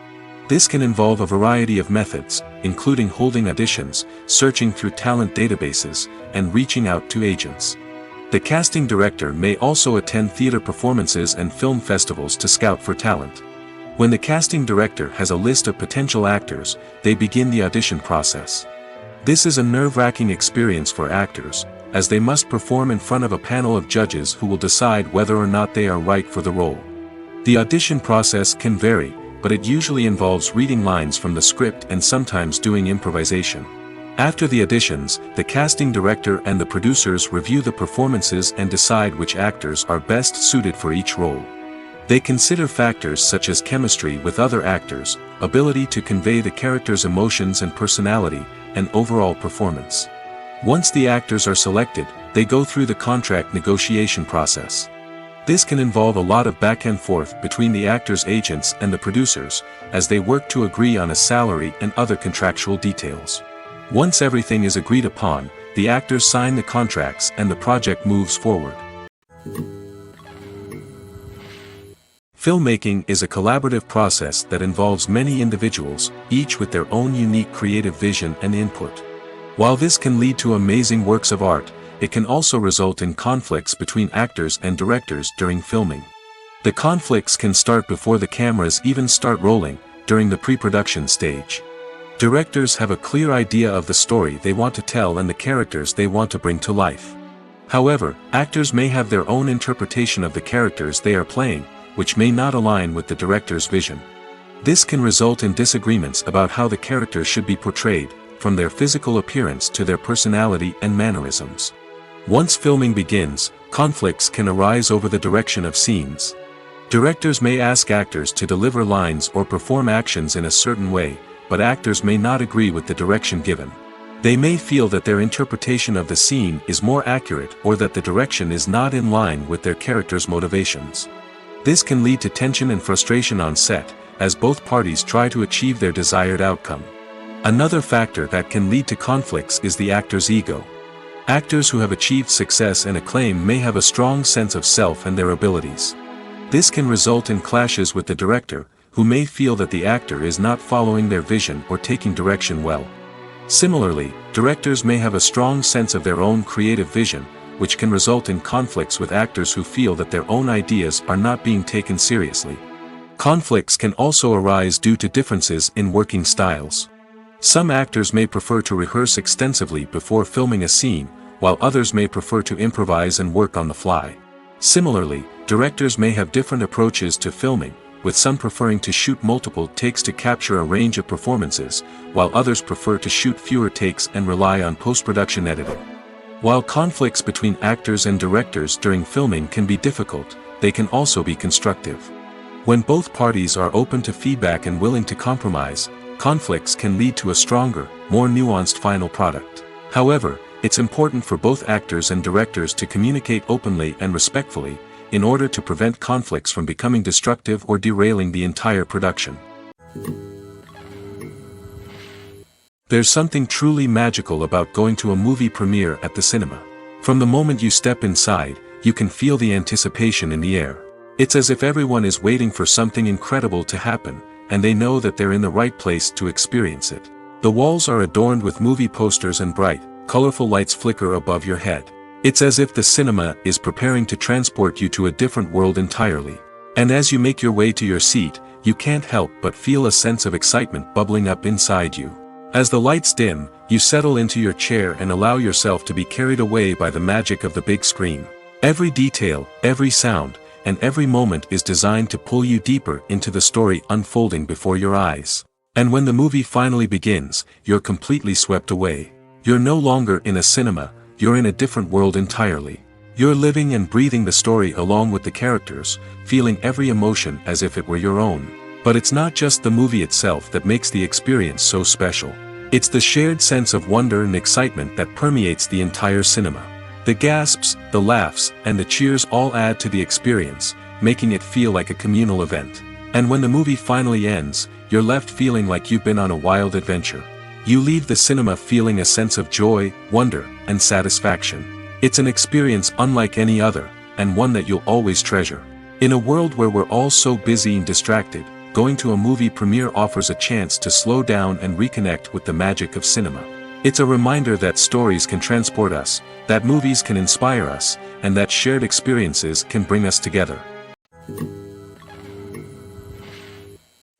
This can involve a variety of methods, including holding auditions, searching through talent databases, and reaching out to agents. The casting director may also attend theater performances and film festivals to scout for talent. When the casting director has a list of potential actors, they begin the audition process. This is a nerve-wracking experience for actors, as they must perform in front of a panel of judges who will decide whether or not they are right for the role. The audition process can vary, but it usually involves reading lines from the script and sometimes doing improvisation. After the auditions, the casting director and the producers review the performances and decide which actors are best suited for each role. They consider factors such as chemistry with other actors, ability to convey the character's emotions and personality, and overall performance. Once the actors are selected, they go through the contract negotiation process. This can involve a lot of back and forth between the actors' agents and the producers, as they work to agree on a salary and other contractual details. Once everything is agreed upon, the actors sign the contracts and the project moves forward. Filmmaking is a collaborative process that involves many individuals, each with their own unique creative vision and input. While this can lead to amazing works of art, it can also result in conflicts between actors and directors during filming. The conflicts can start before the cameras even start rolling, during the pre-production stage. Directors have a clear idea of the story they want to tell and the characters they want to bring to life. However, actors may have their own interpretation of the characters they are playing, which may not align with the director's vision. This can result in disagreements about how the characters should be portrayed, from their physical appearance to their personality and mannerisms. Once filming begins, conflicts can arise over the direction of scenes. Directors may ask actors to deliver lines or perform actions in a certain way, but actors may not agree with the direction given. They may feel that their interpretation of the scene is more accurate or that the direction is not in line with their character's motivations. This can lead to tension and frustration on set, as both parties try to achieve their desired outcome. Another factor that can lead to conflicts is the actor's ego. Actors who have achieved success and acclaim may have a strong sense of self and their abilities. This can result in clashes with the director, who may feel that the actor is not following their vision or taking direction well. Similarly, directors may have a strong sense of their own creative vision, which can result in conflicts with actors who feel that their own ideas are not being taken seriously. Conflicts can also arise due to differences in working styles. Some actors may prefer to rehearse extensively before filming a scene, while others may prefer to improvise and work on the fly. Similarly, directors may have different approaches to filming, with some preferring to shoot multiple takes to capture a range of performances, while others prefer to shoot fewer takes and rely on post-production editing. While conflicts between actors and directors during filming can be difficult, they can also be constructive. When both parties are open to feedback and willing to compromise, conflicts can lead to a stronger, more nuanced final product. However, it's important for both actors and directors to communicate openly and respectfully, in order to prevent conflicts from becoming destructive or derailing the entire production. There's something truly magical about going to a movie premiere at the cinema. From the moment you step inside, you can feel the anticipation in the air. It's as if everyone is waiting for something incredible to happen, and they know that they're in the right place to experience it. The walls are adorned with movie posters and bright, colorful lights flicker above your head. It's as if the cinema is preparing to transport you to a different world entirely. And as you make your way to your seat, you can't help but feel a sense of excitement bubbling up inside you. As the lights dim, you settle into your chair and allow yourself to be carried away by the magic of the big screen. Every detail, every sound, and every moment is designed to pull you deeper into the story unfolding before your eyes. And when the movie finally begins, you're completely swept away. You're no longer in a cinema, you're in a different world entirely. You're living and breathing the story along with the characters, feeling every emotion as if it were your own. But it's not just the movie itself that makes the experience so special. It's the shared sense of wonder and excitement that permeates the entire cinema. The gasps, the laughs, and the cheers all add to the experience, making it feel like a communal event. And when the movie finally ends, you're left feeling like you've been on a wild adventure. You leave the cinema feeling a sense of joy, wonder, and satisfaction. It's an experience unlike any other, and one that you'll always treasure. In a world where we're all so busy and distracted, going to a movie premiere offers a chance to slow down and reconnect with the magic of cinema. It's a reminder that stories can transport us, that movies can inspire us, and that shared experiences can bring us together.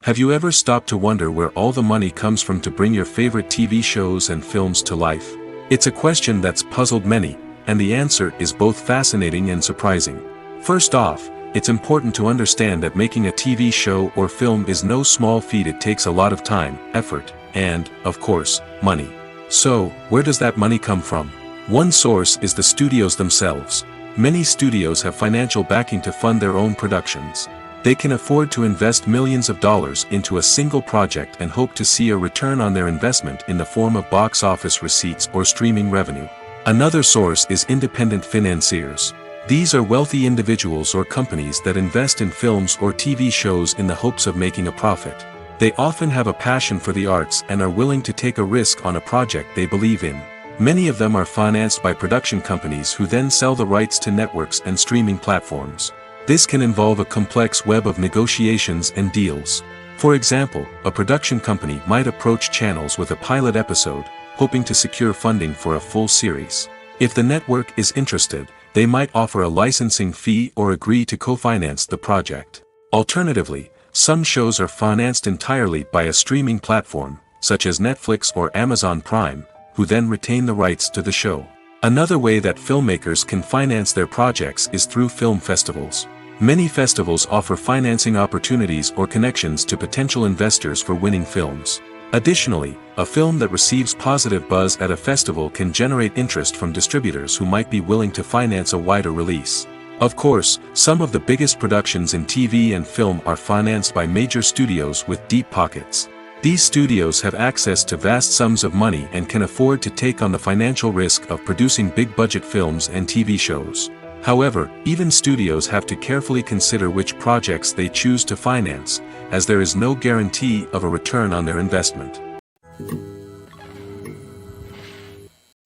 Have you ever stopped to wonder where all the money comes from to bring your favorite TV shows and films to life? It's a question that's puzzled many, and the answer is both fascinating and surprising. First off, it's important to understand that making a TV show or film is no small feat. It takes a lot of time, effort, and, of course, money. So, where does that money come from? One source is the studios themselves. Many studios have financial backing to fund their own productions. They can afford to invest millions of dollars into a single project and hope to see a return on their investment in the form of box office receipts or streaming revenue. Another source is independent financiers. These are wealthy individuals or companies that invest in films or TV shows in the hopes of making a profit. They often have a passion for the arts and are willing to take a risk on a project they believe in. Many of them are financed by production companies who then sell the rights to networks and streaming platforms. This can involve a complex web of negotiations and deals. For example, a production company might approach channels with a pilot episode, hoping to secure funding for a full series. If the network is interested, they might offer a licensing fee or agree to co-finance the project. Alternatively, some shows are financed entirely by a streaming platform, such as Netflix or Amazon Prime, who then retain the rights to the show. Another way that filmmakers can finance their projects is through film festivals. Many festivals offer financing opportunities or connections to potential investors for winning films. Additionally, a film that receives positive buzz at a festival can generate interest from distributors who might be willing to finance a wider release. Of course, some of the biggest productions in TV and film are financed by major studios with deep pockets. These studios have access to vast sums of money and can afford to take on the financial risk of producing big-budget films and TV shows. However, even studios have to carefully consider which projects they choose to finance, as there is no guarantee of a return on their investment.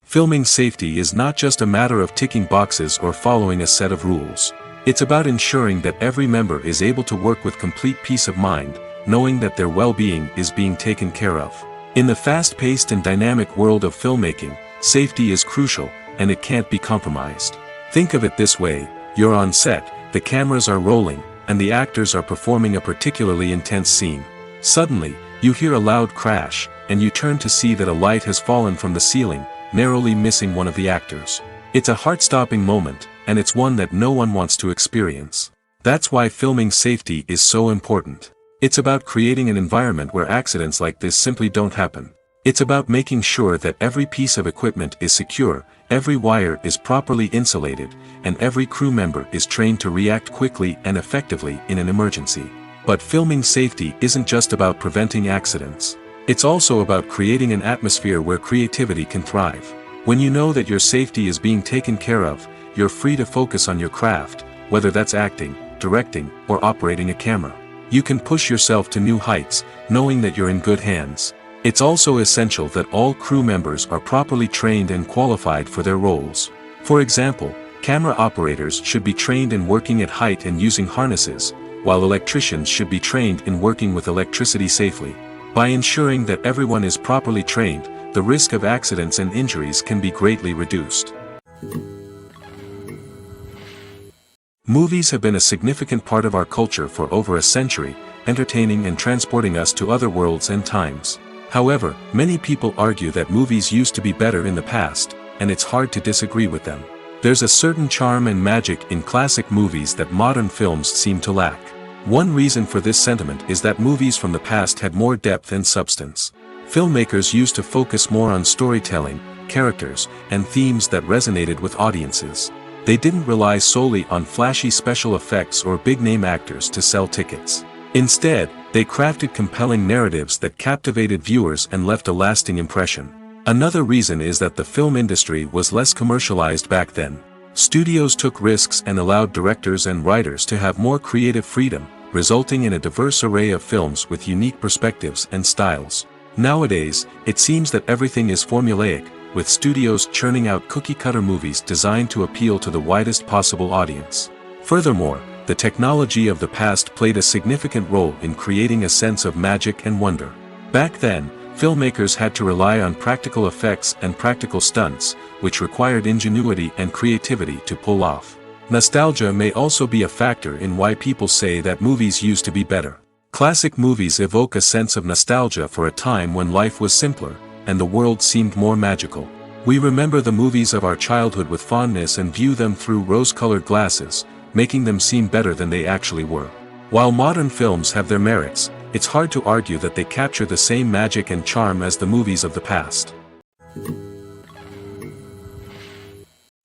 Filming safety is not just a matter of ticking boxes or following a set of rules. It's about ensuring that every member is able to work with complete peace of mind, knowing that their well-being is being taken care of. In the fast-paced and dynamic world of filmmaking, safety is crucial, and it can't be compromised. Think of it this way: you're on set, the cameras are rolling, and the actors are performing a particularly intense scene. Suddenly, you hear a loud crash, and you turn to see that a light has fallen from the ceiling, narrowly missing one of the actors. It's a heart-stopping moment, and it's one that no one wants to experience. That's why filming safety is so important. It's about creating an environment where accidents like this simply don't happen. It's about making sure that every piece of equipment is secure, every wire is properly insulated, and every crew member is trained to react quickly and effectively in an emergency. But filming safety isn't just about preventing accidents. It's also about creating an atmosphere where creativity can thrive. When you know that your safety is being taken care of, you're free to focus on your craft, whether that's acting, directing, or operating a camera. You can push yourself to new heights, knowing that you're in good hands. It's also essential that all crew members are properly trained and qualified for their roles. For example, camera operators should be trained in working at height and using harnesses, while electricians should be trained in working with electricity safely. By ensuring that everyone is properly trained, the risk of accidents and injuries can be greatly reduced. Movies have been a significant part of our culture for over a century, entertaining and transporting us to other worlds and times. However, many people argue that movies used to be better in the past, and it's hard to disagree with them. There's a certain charm and magic in classic movies that modern films seem to lack. One reason for this sentiment is that movies from the past had more depth and substance. Filmmakers used to focus more on storytelling, characters, and themes that resonated with audiences. They didn't rely solely on flashy special effects or big-name actors to sell tickets. Instead, they crafted compelling narratives that captivated viewers and left a lasting impression. Another reason is that the film industry was less commercialized back then. Studios took risks and allowed directors and writers to have more creative freedom, resulting in a diverse array of films with unique perspectives and styles. Nowadays, it seems that everything is formulaic, with studios churning out cookie-cutter movies designed to appeal to the widest possible audience. Furthermore, the technology of the past played a significant role in creating a sense of magic and wonder. Back then, filmmakers had to rely on practical effects and practical stunts, which required ingenuity and creativity to pull off. Nostalgia may also be a factor in why people say that movies used to be better. Classic movies evoke a sense of nostalgia for a time when life was simpler, and the world seemed more magical. We remember the movies of our childhood with fondness and view them through rose-colored glasses, making them seem better than they actually were. While modern films have their merits, it's hard to argue that they capture the same magic and charm as the movies of the past.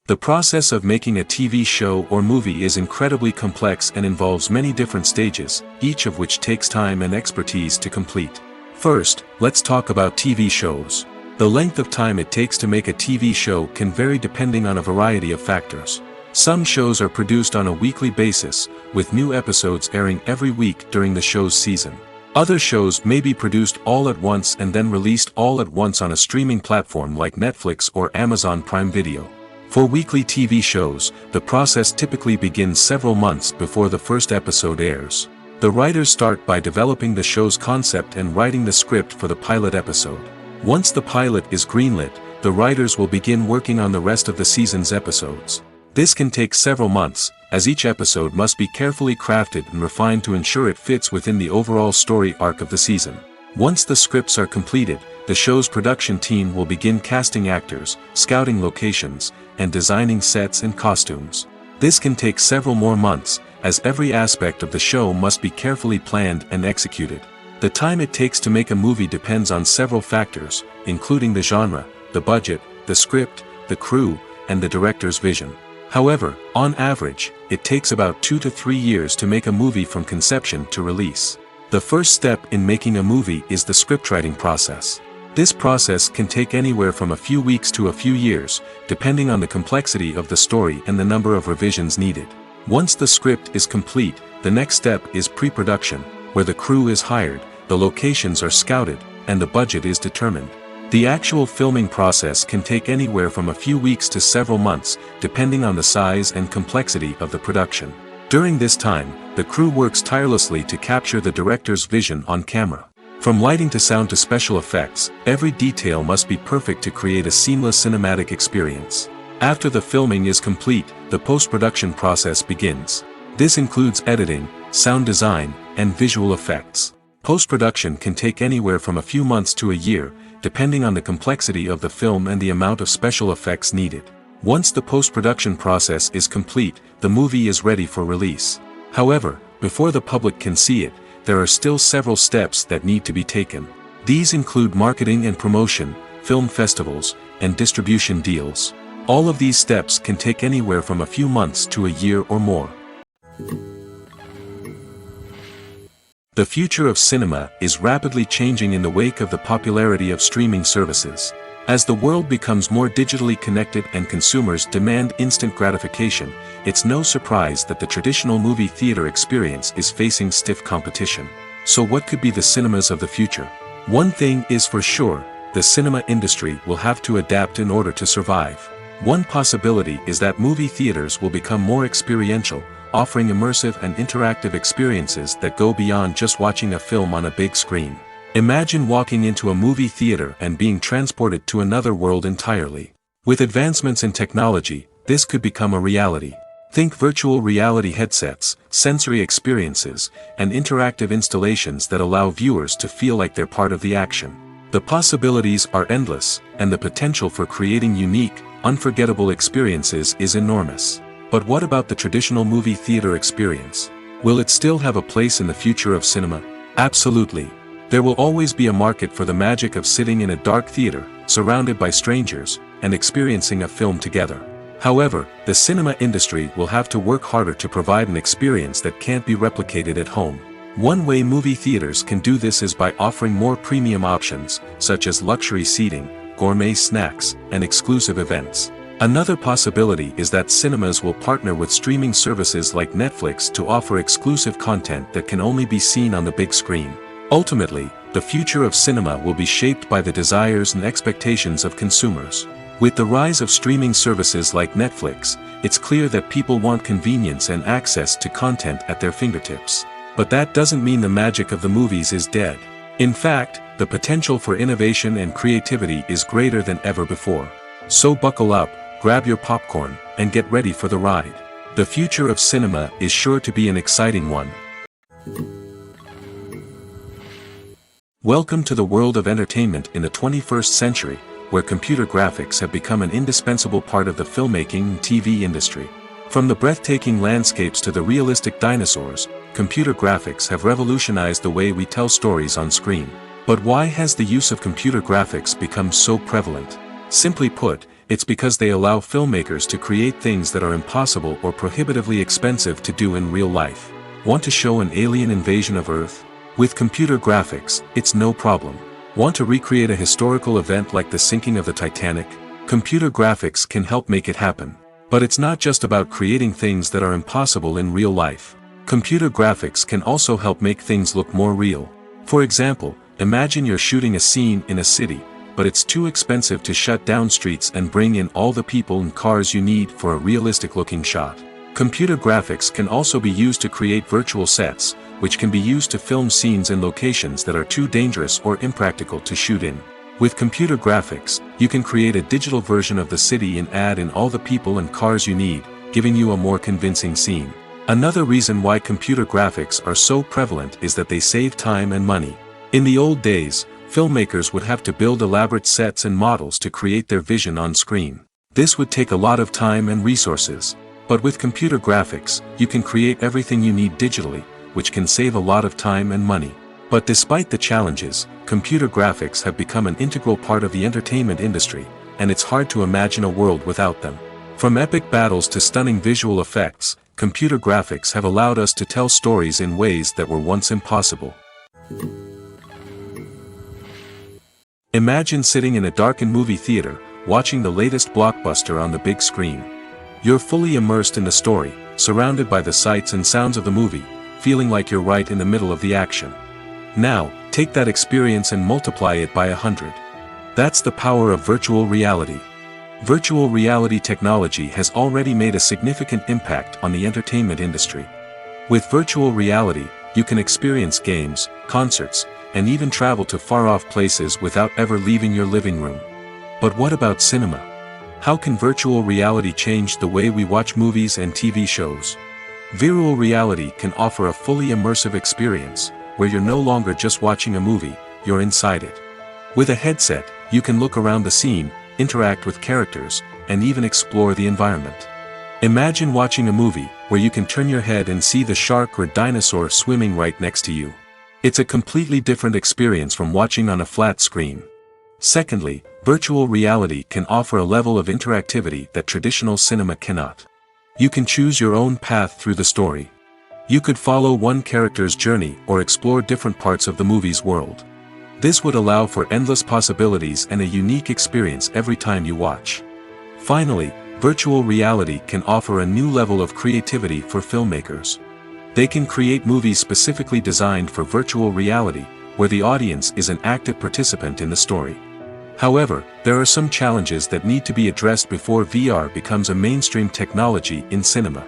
The process of making a TV show or movie is incredibly complex and involves many different stages, each of which takes time and expertise to complete. First, let's talk about TV shows. The length of time it takes to make a TV show can vary depending on a variety of factors. Some shows are produced on a weekly basis, with new episodes airing every week during the show's season. Other shows may be produced all at once and then released all at once on a streaming platform like Netflix or Amazon Prime Video. For weekly TV shows, the process typically begins several months before the first episode airs. The writers start by developing the show's concept and writing the script for the pilot episode. Once the pilot is greenlit, the writers will begin working on the rest of the season's episodes. This can take several months, as each episode must be carefully crafted and refined to ensure it fits within the overall story arc of the season. Once the scripts are completed, the show's production team will begin casting actors, scouting locations, and designing sets and costumes. This can take several more months, as every aspect of the show must be carefully planned and executed. The time it takes to make a movie depends on several factors, including the genre, the budget, the script, the crew, and the director's vision. However, on average, it takes about 2 to 3 years to make a movie from conception to release. The first step in making a movie is the scriptwriting process. This process can take anywhere from a few weeks to a few years, depending on the complexity of the story and the number of revisions needed. Once the script is complete, the next step is pre-production, where the crew is hired, the locations are scouted, and the budget is determined. The actual filming process can take anywhere from a few weeks to several months, depending on the size and complexity of the production. During this time, the crew works tirelessly to capture the director's vision on camera. From lighting to sound to special effects, every detail must be perfect to create a seamless cinematic experience. After the filming is complete, the post-production process begins. This includes editing, sound design, and visual effects. Post-production can take anywhere from a few months to a year, depending on the complexity of the film and the amount of special effects needed. Once the post-production process is complete, the movie is ready for release. However, before the public can see it, there are still several steps that need to be taken. These include marketing and promotion, film festivals, and distribution deals. All of these steps can take anywhere from a few months to a year or more. The future of cinema is rapidly changing in the wake of the popularity of streaming services. As the world becomes more digitally connected and consumers demand instant gratification, it's no surprise that the traditional movie theater experience is facing stiff competition. So what could be the cinemas of the future? One thing is for sure, the cinema industry will have to adapt in order to survive. One possibility is that movie theaters will become more experiential, offering immersive and interactive experiences that go beyond just watching a film on a big screen. Imagine walking into a movie theater and being transported to another world entirely. With advancements in technology, this could become a reality. Think virtual reality headsets, sensory experiences, and interactive installations that allow viewers to feel like they're part of the action. The possibilities are endless, and the potential for creating unique, unforgettable experiences is enormous. But what about the traditional movie theater experience? Will it still have a place in the future of cinema? Absolutely. There will always be a market for the magic of sitting in a dark theater, surrounded by strangers, and experiencing a film together. However, the cinema industry will have to work harder to provide an experience that can't be replicated at home. One way movie theaters can do this is by offering more premium options, such as luxury seating, gourmet snacks, and exclusive events. Another possibility is that cinemas will partner with streaming services like Netflix to offer exclusive content that can only be seen on the big screen. Ultimately, the future of cinema will be shaped by the desires and expectations of consumers. With the rise of streaming services like Netflix, it's clear that people want convenience and access to content at their fingertips. But that doesn't mean the magic of the movies is dead. In fact, the potential for innovation and creativity is greater than ever before. So buckle up, grab your popcorn, and get ready for the ride. The future of cinema is sure to be an exciting one. Welcome to the world of entertainment in the 21st century, where computer graphics have become an indispensable part of the filmmaking and TV industry. From the breathtaking landscapes to the realistic dinosaurs, computer graphics have revolutionized the way we tell stories on screen. But why has the use of computer graphics become so prevalent? Simply put, it's because they allow filmmakers to create things that are impossible or prohibitively expensive to do in real life. Want to show an alien invasion of Earth? With computer graphics, it's no problem. Want to recreate a historical event like the sinking of the Titanic? Computer graphics can help make it happen. But it's not just about creating things that are impossible in real life. Computer graphics can also help make things look more real. For example, imagine you're shooting a scene in a city, but it's too expensive to shut down streets and bring in all the people and cars you need for a realistic-looking shot. Computer graphics can also be used to create virtual sets, which can be used to film scenes in locations that are too dangerous or impractical to shoot in. With computer graphics, you can create a digital version of the city and add in all the people and cars you need, giving you a more convincing scene. Another reason why computer graphics are so prevalent is that they save time and money. In the old days, filmmakers would have to build elaborate sets and models to create their vision on screen. This would take a lot of time and resources. But with computer graphics, you can create everything you need digitally, which can save a lot of time and money. But despite the challenges, computer graphics have become an integral part of the entertainment industry, and it's hard to imagine a world without them. From epic battles to stunning visual effects, computer graphics have allowed us to tell stories in ways that were once impossible. Imagine sitting in a darkened movie theater, watching the latest blockbuster on the big screen. You're fully immersed in the story, surrounded by the sights and sounds of the movie, feeling like you're right in the middle of the action. Now, take that experience and multiply it by 100. That's the power of virtual reality. Virtual reality technology has already made a significant impact on the entertainment industry. With virtual reality, you can experience games, concerts, and even travel to far-off places without ever leaving your living room. But what about cinema? How can virtual reality change the way we watch movies and TV shows? Virtual reality can offer a fully immersive experience, where you're no longer just watching a movie, you're inside it. With a headset, you can look around the scene, interact with characters, and even explore the environment. Imagine watching a movie, where you can turn your head and see the shark or dinosaur swimming right next to you. It's a completely different experience from watching on a flat screen. Secondly, virtual reality can offer a level of interactivity that traditional cinema cannot. You can choose your own path through the story. You could follow one character's journey or explore different parts of the movie's world. This would allow for endless possibilities and a unique experience every time you watch. Finally, virtual reality can offer a new level of creativity for filmmakers. They can create movies specifically designed for virtual reality, where the audience is an active participant in the story. However, there are some challenges that need to be addressed before VR becomes a mainstream technology in cinema.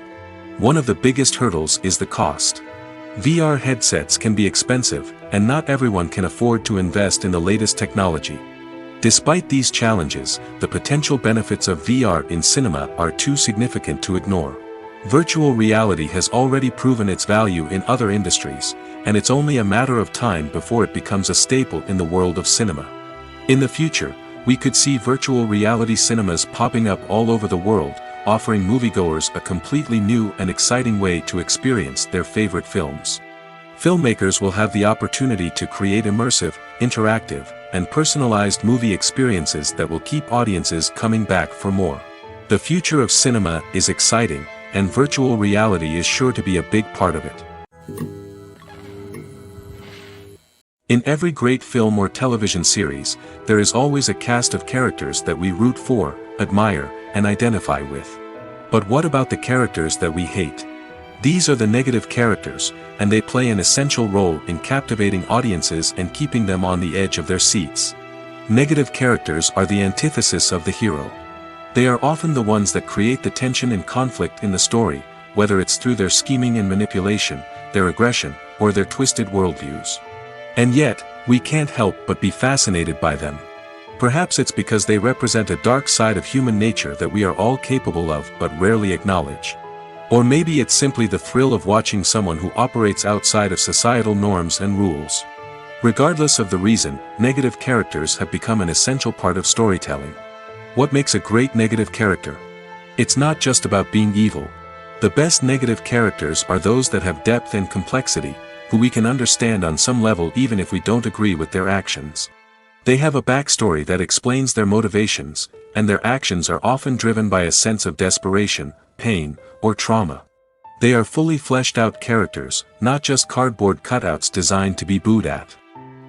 One of the biggest hurdles is the cost. VR headsets can be expensive, and not everyone can afford to invest in the latest technology. Despite these challenges, the potential benefits of VR in cinema are too significant to ignore. Virtual reality has already proven its value in other industries, and it's only a matter of time before it becomes a staple in the world of cinema. In the future, we could see virtual reality cinemas popping up all over the world, offering moviegoers a completely new and exciting way to experience their favorite films. Filmmakers will have the opportunity to create immersive, interactive, and personalized movie experiences that will keep audiences coming back for more. The future of cinema is exciting, and virtual reality is sure to be a big part of it. In every great film or television series, there is always a cast of characters that we root for, admire, and identify with. But what about the characters that we hate? These are the negative characters, and they play an essential role in captivating audiences and keeping them on the edge of their seats. Negative characters are the antithesis of the hero. They are often the ones that create the tension and conflict in the story, whether it's through their scheming and manipulation, their aggression, or their twisted worldviews. And yet, we can't help but be fascinated by them. Perhaps it's because they represent a dark side of human nature that we are all capable of but rarely acknowledge. Or maybe it's simply the thrill of watching someone who operates outside of societal norms and rules. Regardless of the reason, negative characters have become an essential part of storytelling. What makes a great negative character? It's not just about being evil. The best negative characters are those that have depth and complexity, who we can understand on some level even if we don't agree with their actions. They have a backstory that explains their motivations, and their actions are often driven by a sense of desperation, pain, or trauma. They are fully fleshed out characters, not just cardboard cutouts designed to be booed at.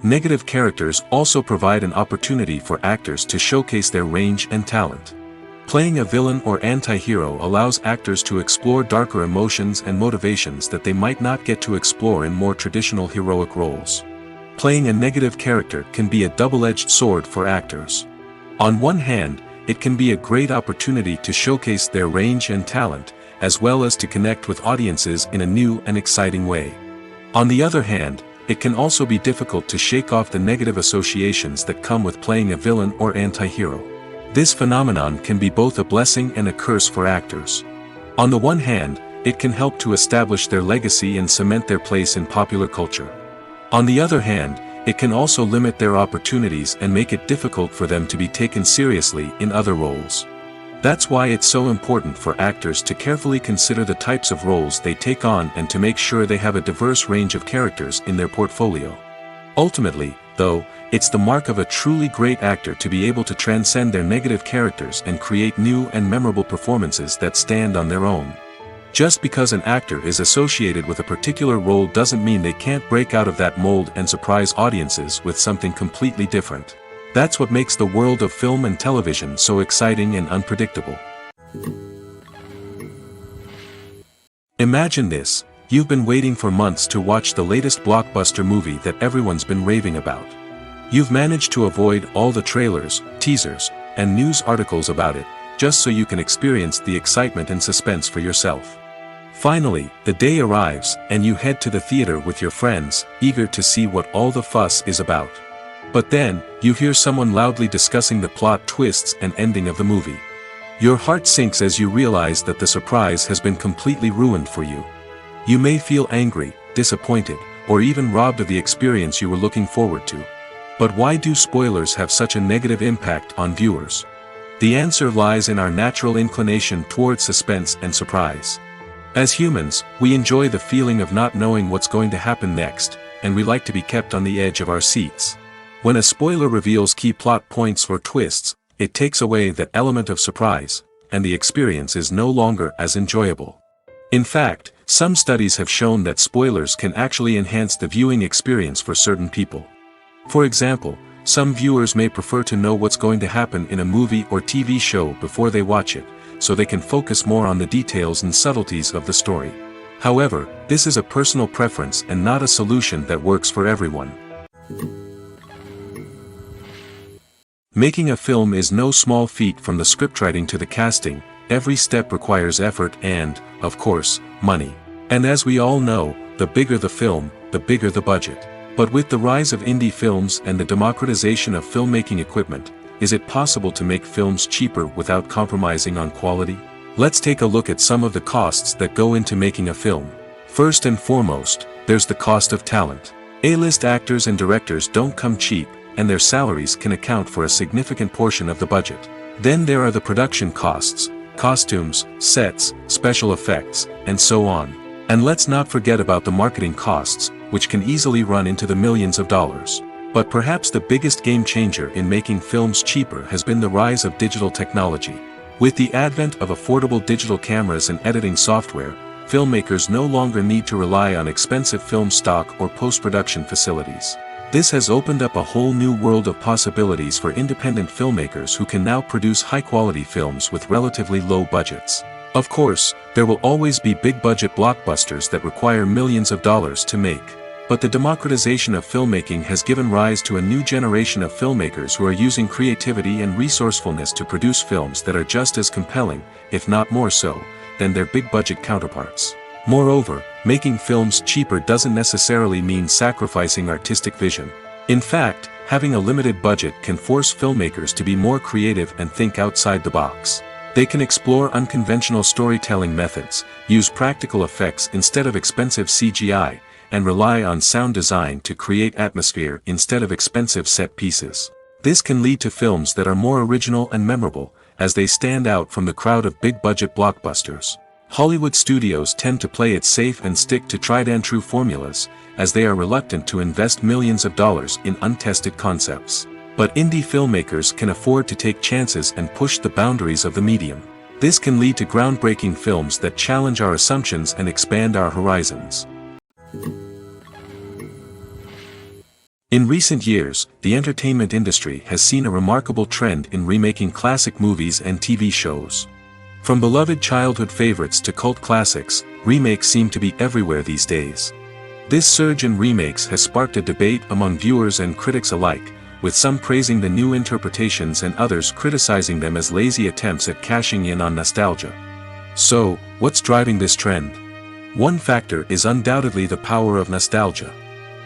Negative characters also provide an opportunity for actors to showcase their range and talent. Playing a villain or anti-hero allows actors to explore darker emotions and motivations that they might not get to explore in more traditional heroic roles. Playing a negative character can be a double-edged sword for actors. On one hand, it can be a great opportunity to showcase their range and talent, as well as to connect with audiences in a new and exciting way. On the other hand, it can also be difficult to shake off the negative associations that come with playing a villain or anti-hero. This phenomenon can be both a blessing and a curse for actors. On the one hand, it can help to establish their legacy and cement their place in popular culture. On the other hand, it can also limit their opportunities and make it difficult for them to be taken seriously in other roles. That's why it's so important for actors to carefully consider the types of roles they take on and to make sure they have a diverse range of characters in their portfolio. Ultimately, though, it's the mark of a truly great actor to be able to transcend their negative characters and create new and memorable performances that stand on their own. Just because an actor is associated with a particular role doesn't mean they can't break out of that mold and surprise audiences with something completely different. That's what makes the world of film and television so exciting and unpredictable. Imagine this: you've been waiting for months to watch the latest blockbuster movie that everyone's been raving about. You've managed to avoid all the trailers, teasers, and news articles about it, just so you can experience the excitement and suspense for yourself. Finally, the day arrives, and you head to the theater with your friends, eager to see what all the fuss is about. But then, you hear someone loudly discussing the plot twists and ending of the movie. Your heart sinks as you realize that the surprise has been completely ruined for you. You may feel angry, disappointed, or even robbed of the experience you were looking forward to. But why do spoilers have such a negative impact on viewers? The answer lies in our natural inclination towards suspense and surprise. As humans, we enjoy the feeling of not knowing what's going to happen next, and we like to be kept on the edge of our seats. When a spoiler reveals key plot points or twists, it takes away that element of surprise, and the experience is no longer as enjoyable. In fact, some studies have shown that spoilers can actually enhance the viewing experience for certain people. For example, some viewers may prefer to know what's going to happen in a movie or TV show before they watch it, so they can focus more on the details and subtleties of the story. However, this is a personal preference and not a solution that works for everyone. Making a film is no small feat. From the scriptwriting to the casting, every step requires effort and, of course, money. And as we all know, the bigger the film, the bigger the budget. But with the rise of indie films and the democratization of filmmaking equipment, is it possible to make films cheaper without compromising on quality? Let's take a look at some of the costs that go into making a film. First and foremost, there's the cost of talent. A-list actors and directors don't come cheap, and their salaries can account for a significant portion of the budget. Then there are the production costs, costumes, sets, special effects, and so on. And let's not forget about the marketing costs, which can easily run into the millions of dollars. But perhaps the biggest game changer in making films cheaper has been the rise of digital technology. With the advent of affordable digital cameras and editing software, filmmakers no longer need to rely on expensive film stock or post-production facilities. This has opened up a whole new world of possibilities for independent filmmakers who can now produce high-quality films with relatively low budgets. Of course, there will always be big-budget blockbusters that require millions of dollars to make. But the democratization of filmmaking has given rise to a new generation of filmmakers who are using creativity and resourcefulness to produce films that are just as compelling, if not more so, than their big-budget counterparts. Moreover, making films cheaper doesn't necessarily mean sacrificing artistic vision. In fact, having a limited budget can force filmmakers to be more creative and think outside the box. They can explore unconventional storytelling methods, use practical effects instead of expensive CGI, and rely on sound design to create atmosphere instead of expensive set pieces. This can lead to films that are more original and memorable, as they stand out from the crowd of big-budget blockbusters. Hollywood studios tend to play it safe and stick to tried-and-true formulas, as they are reluctant to invest millions of dollars in untested concepts. But indie filmmakers can afford to take chances and push the boundaries of the medium. This can lead to groundbreaking films that challenge our assumptions and expand our horizons. In recent years, the entertainment industry has seen a remarkable trend in remaking classic movies and TV shows. From beloved childhood favorites to cult classics, remakes seem to be everywhere these days. This surge in remakes has sparked a debate among viewers and critics alike, with some praising the new interpretations and others criticizing them as lazy attempts at cashing in on nostalgia. So, what's driving this trend? One factor is undoubtedly the power of nostalgia.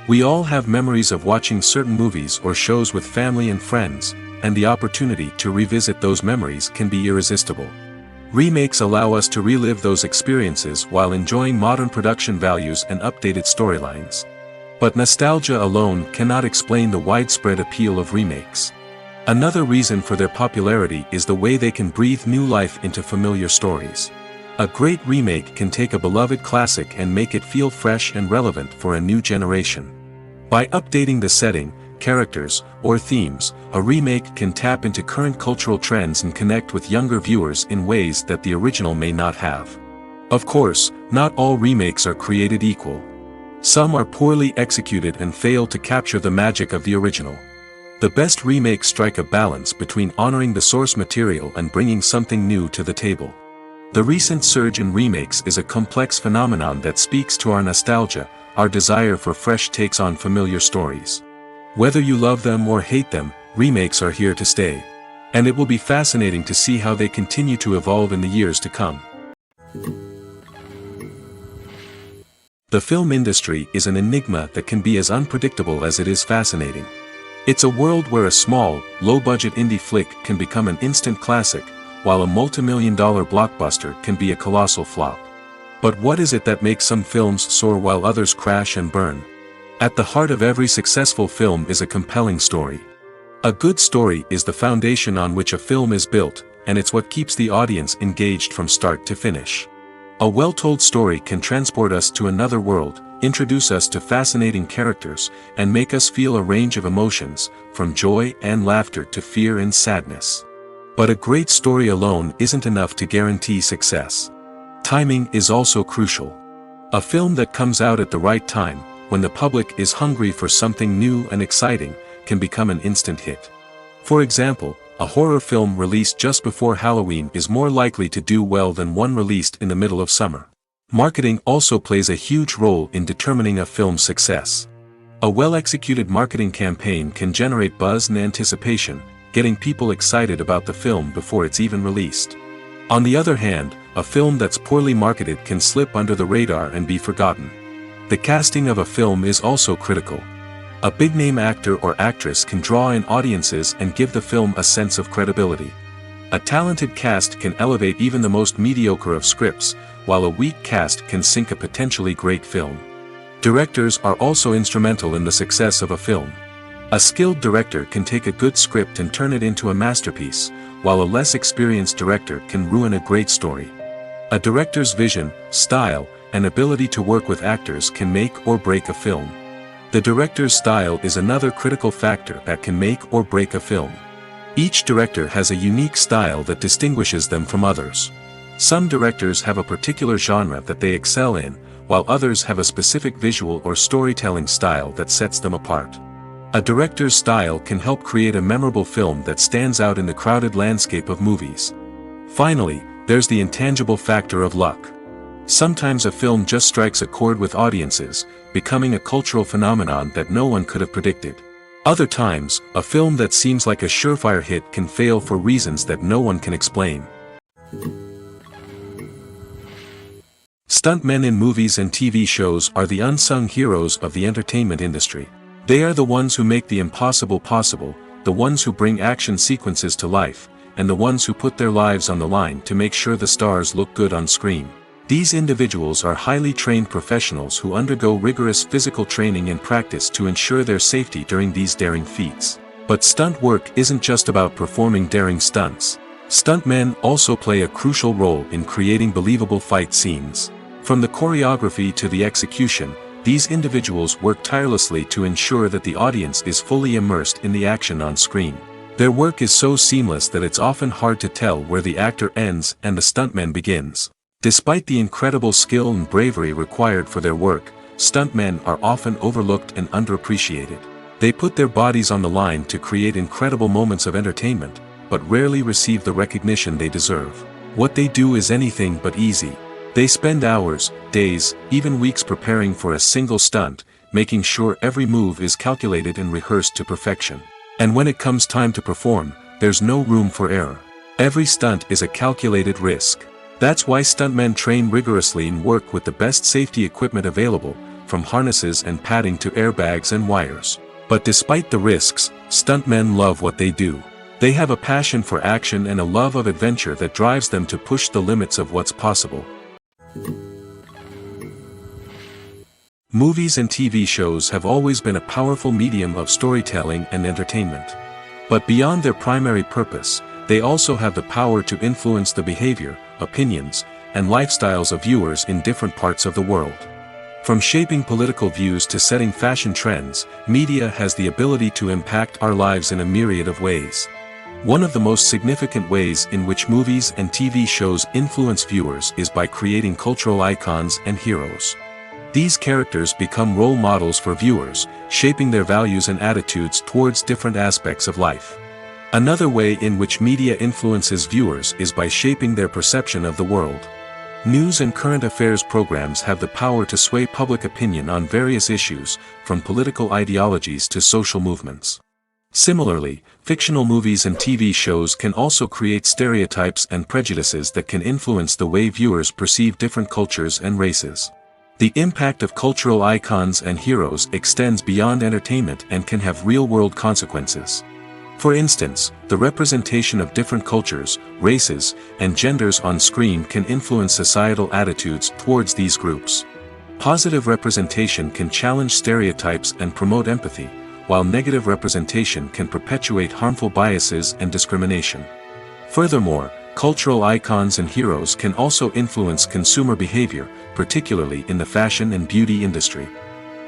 We all have memories of watching certain movies or shows with family and friends, and the opportunity to revisit those memories can be irresistible. Remakes allow us to relive those experiences while enjoying modern production values and updated storylines. But nostalgia alone cannot explain the widespread appeal of remakes. Another reason for their popularity is the way they can breathe new life into familiar stories. A great remake can take a beloved classic and make it feel fresh and relevant for a new generation. By updating the setting, characters, or themes, a remake can tap into current cultural trends and connect with younger viewers in ways that the original may not have. Of course, not all remakes are created equal. Some are poorly executed and fail to capture the magic of the original. The best remakes strike a balance between honoring the source material and bringing something new to the table. The recent surge in remakes is a complex phenomenon that speaks to our nostalgia, our desire for fresh takes on familiar stories. Whether you love them or hate them, remakes are here to stay. And it will be fascinating to see how they continue to evolve in the years to come. The film industry is an enigma that can be as unpredictable as it is fascinating. It's a world where a small, low-budget indie flick can become an instant classic, while a multi-million-dollar blockbuster can be a colossal flop. But what is it that makes some films soar while others crash and burn? At the heart of every successful film is a compelling story. A good story is the foundation on which a film is built, and it's what keeps the audience engaged from start to finish. A well-told story can transport us to another world, introduce us to fascinating characters, and make us feel a range of emotions, from joy and laughter to fear and sadness. But a great story alone isn't enough to guarantee success. Timing is also crucial. A film that comes out at the right time, when the public is hungry for something new and exciting, can become an instant hit. For example, a horror film released just before Halloween is more likely to do well than one released in the middle of summer. Marketing also plays a huge role in determining a film's success. A well-executed marketing campaign can generate buzz and anticipation, getting people excited about the film before it's even released. On the other hand, a film that's poorly marketed can slip under the radar and be forgotten. The casting of a film is also critical. A big-name actor or actress can draw in audiences and give the film a sense of credibility. A talented cast can elevate even the most mediocre of scripts, while a weak cast can sink a potentially great film. Directors are also instrumental in the success of a film. A skilled director can take a good script and turn it into a masterpiece, while a less experienced director can ruin a great story. A director's vision, style, and ability to work with actors can make or break a film. The director's style is another critical factor that can make or break a film. Each director has a unique style that distinguishes them from others. Some directors have a particular genre that they excel in, while others have a specific visual or storytelling style that sets them apart. A director's style can help create a memorable film that stands out in the crowded landscape of movies. Finally, there's the intangible factor of luck. Sometimes a film just strikes a chord with audiences, becoming a cultural phenomenon that no one could have predicted. Other times, a film that seems like a surefire hit can fail for reasons that no one can explain. Stuntmen in movies and TV shows are the unsung heroes of the entertainment industry. They are the ones who make the impossible possible, the ones who bring action sequences to life, and the ones who put their lives on the line to make sure the stars look good on screen. These individuals are highly trained professionals who undergo rigorous physical training and practice to ensure their safety during these daring feats. But stunt work isn't just about performing daring stunts. Stuntmen also play a crucial role in creating believable fight scenes. From the choreography to the execution, these individuals work tirelessly to ensure that the audience is fully immersed in the action on screen. Their work is so seamless that it's often hard to tell where the actor ends and the stuntman begins. Despite the incredible skill and bravery required for their work, stuntmen are often overlooked and underappreciated. They put their bodies on the line to create incredible moments of entertainment, but rarely receive the recognition they deserve. What they do is anything but easy. They spend hours, days, even weeks preparing for a single stunt, making sure every move is calculated and rehearsed to perfection. And when it comes time to perform, there's no room for error. Every stunt is a calculated risk. That's why stuntmen train rigorously and work with the best safety equipment available, from harnesses and padding to airbags and wires. But despite the risks, stuntmen love what they do. They have a passion for action and a love of adventure that drives them to push the limits of what's possible. Movies and TV shows have always been a powerful medium of storytelling and entertainment. But beyond their primary purpose, they also have the power to influence the behavior, opinions, and lifestyles of viewers in different parts of the world. From shaping political views to setting fashion trends, media has the ability to impact our lives in a myriad of ways. One of the most significant ways in which movies and TV shows influence viewers is by creating cultural icons and heroes. These characters become role models for viewers, shaping their values and attitudes towards different aspects of life. Another way in which media influences viewers is by shaping their perception of the world. News and current affairs programs have the power to sway public opinion on various issues, from political ideologies to social movements. Similarly, fictional movies and TV shows can also create stereotypes and prejudices that can influence the way viewers perceive different cultures and races. The impact of cultural icons and heroes extends beyond entertainment and can have real-world consequences. For instance, the representation of different cultures, races, and genders on screen can influence societal attitudes towards these groups. Positive representation can challenge stereotypes and promote empathy, while negative representation can perpetuate harmful biases and discrimination. Furthermore, cultural icons and heroes can also influence consumer behavior, particularly in the fashion and beauty industry.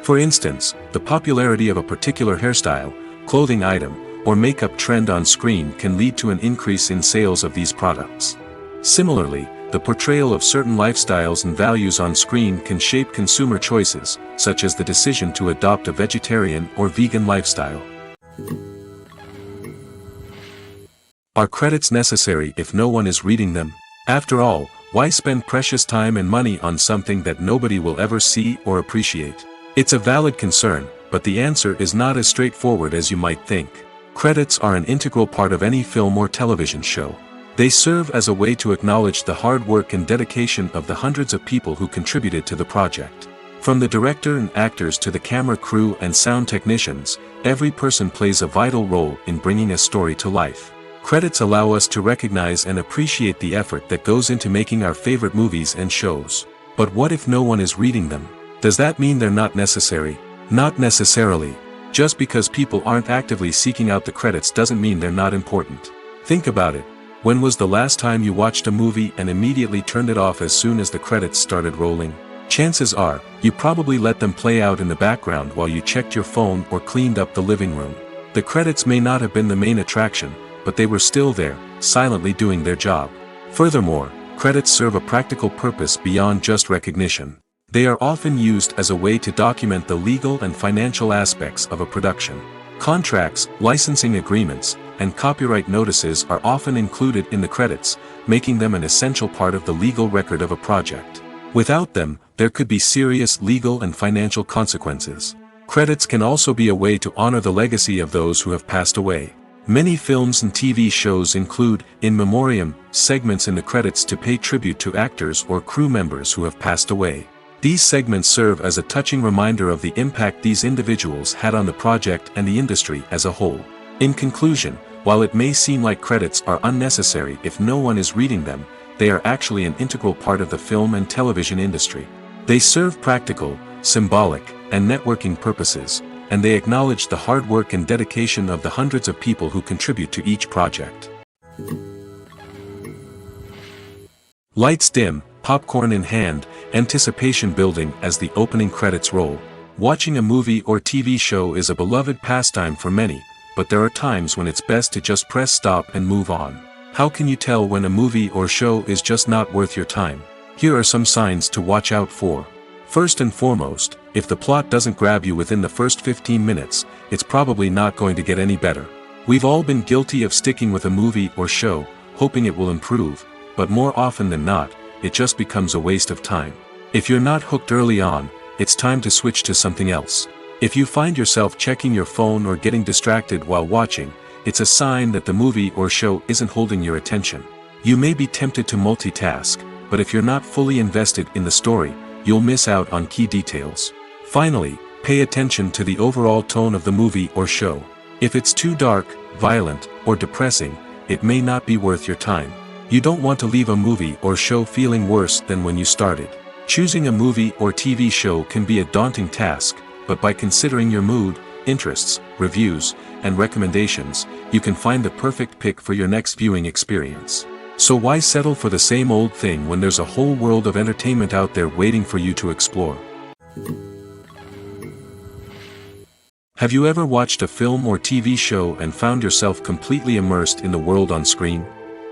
For instance, the popularity of a particular hairstyle, clothing item, or makeup trend on screen can lead to an increase in sales of these products. Similarly, the portrayal of certain lifestyles and values on screen can shape consumer choices, such as the decision to adopt a vegetarian or vegan lifestyle. Are credits necessary if no one is reading them? After all, why spend precious time and money on something that nobody will ever see or appreciate? It's a valid concern, but the answer is not as straightforward as you might think. Credits are an integral part of any film or television show. They serve as a way to acknowledge the hard work and dedication of the hundreds of people who contributed to the project. From the director and actors to the camera crew and sound technicians, every person plays a vital role in bringing a story to life. Credits allow us to recognize and appreciate the effort that goes into making our favorite movies and shows. But what if no one is reading them? Does that mean they're not necessary? Not necessarily. Just because people aren't actively seeking out the credits doesn't mean they're not important. Think about it. When was the last time you watched a movie and immediately turned it off as soon as the credits started rolling? Chances are, you probably let them play out in the background while you checked your phone or cleaned up the living room. The credits may not have been the main attraction, but they were still there, silently doing their job. Furthermore, credits serve a practical purpose beyond just recognition. They are often used as a way to document the legal and financial aspects of a production. Contracts, licensing agreements, and copyright notices are often included in the credits, making them an essential part of the legal record of a project. Without them, there could be serious legal and financial consequences. Credits can also be a way to honor the legacy of those who have passed away. Many films and TV shows include, in memoriam, segments in the credits to pay tribute to actors or crew members who have passed away. These segments serve as a touching reminder of the impact these individuals had on the project and the industry as a whole. In conclusion, while it may seem like credits are unnecessary if no one is reading them, they are actually an integral part of the film and television industry. They serve practical, symbolic, and networking purposes, and they acknowledge the hard work and dedication of the hundreds of people who contribute to each project. Lights dim, popcorn in hand, anticipation building as the opening credits roll. Watching a movie or TV show is a beloved pastime for many, but there are times when it's best to just press stop and move on. How can you tell when a movie or show is just not worth your time? Here are some signs to watch out for. First and foremost, if the plot doesn't grab you within the first 15 minutes, it's probably not going to get any better. We've all been guilty of sticking with a movie or show, hoping it will improve, but more often than not, it just becomes a waste of time. If you're not hooked early on, it's time to switch to something else. If you find yourself checking your phone or getting distracted while watching, it's a sign that the movie or show isn't holding your attention. You may be tempted to multitask, but if you're not fully invested in the story, you'll miss out on key details. Finally, pay attention to the overall tone of the movie or show. If it's too dark, violent, or depressing, it may not be worth your time. You don't want to leave a movie or show feeling worse than when you started. Choosing a movie or TV show can be a daunting task, but by considering your mood, interests, reviews, and recommendations, you can find the perfect pick for your next viewing experience. So why settle for the same old thing when there's a whole world of entertainment out there waiting for you to explore? Have you ever watched a film or TV show and found yourself completely immersed in the world on screen?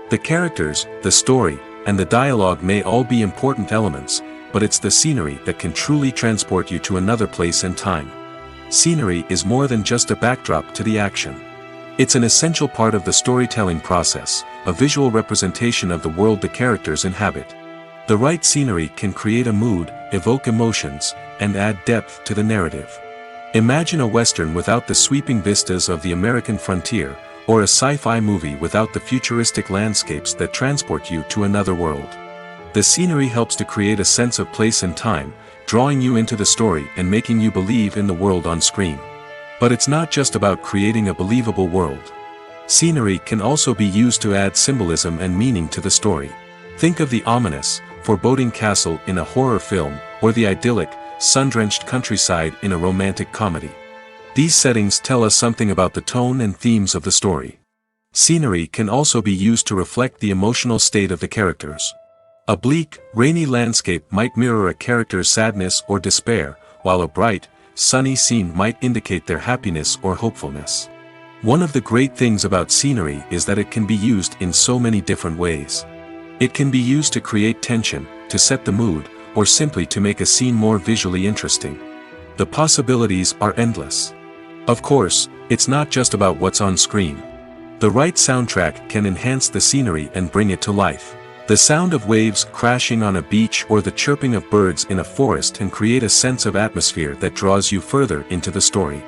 The characters, the story, and the dialogue may all be important elements, but it's the scenery that can truly transport you to another place and time. Scenery is more than just a backdrop to the action. It's an essential part of the storytelling process, a visual representation of the world the characters inhabit. The right scenery can create a mood, evoke emotions, and add depth to the narrative. Imagine a Western without the sweeping vistas of the American frontier, or a sci-fi movie without the futuristic landscapes that transport you to another world. The scenery helps to create a sense of place and time, drawing you into the story and making you believe in the world on screen. But it's not just about creating a believable world. Scenery can also be used to add symbolism and meaning to the story. Think of the ominous, foreboding castle in a horror film, or the idyllic, sun-drenched countryside in a romantic comedy. These settings tell us something about the tone and themes of the story. Scenery can also be used to reflect the emotional state of the characters. A bleak, rainy landscape might mirror a character's sadness or despair, while a bright, sunny scene might indicate their happiness or hopefulness. One of the great things about scenery is that it can be used in so many different ways. It can be used to create tension, to set the mood, or simply to make a scene more visually interesting. The possibilities are endless. Of course, it's not just about what's on screen. The right soundtrack can enhance the scenery and bring it to life. The sound of waves crashing on a beach or the chirping of birds in a forest can create a sense of atmosphere that draws you further into the story.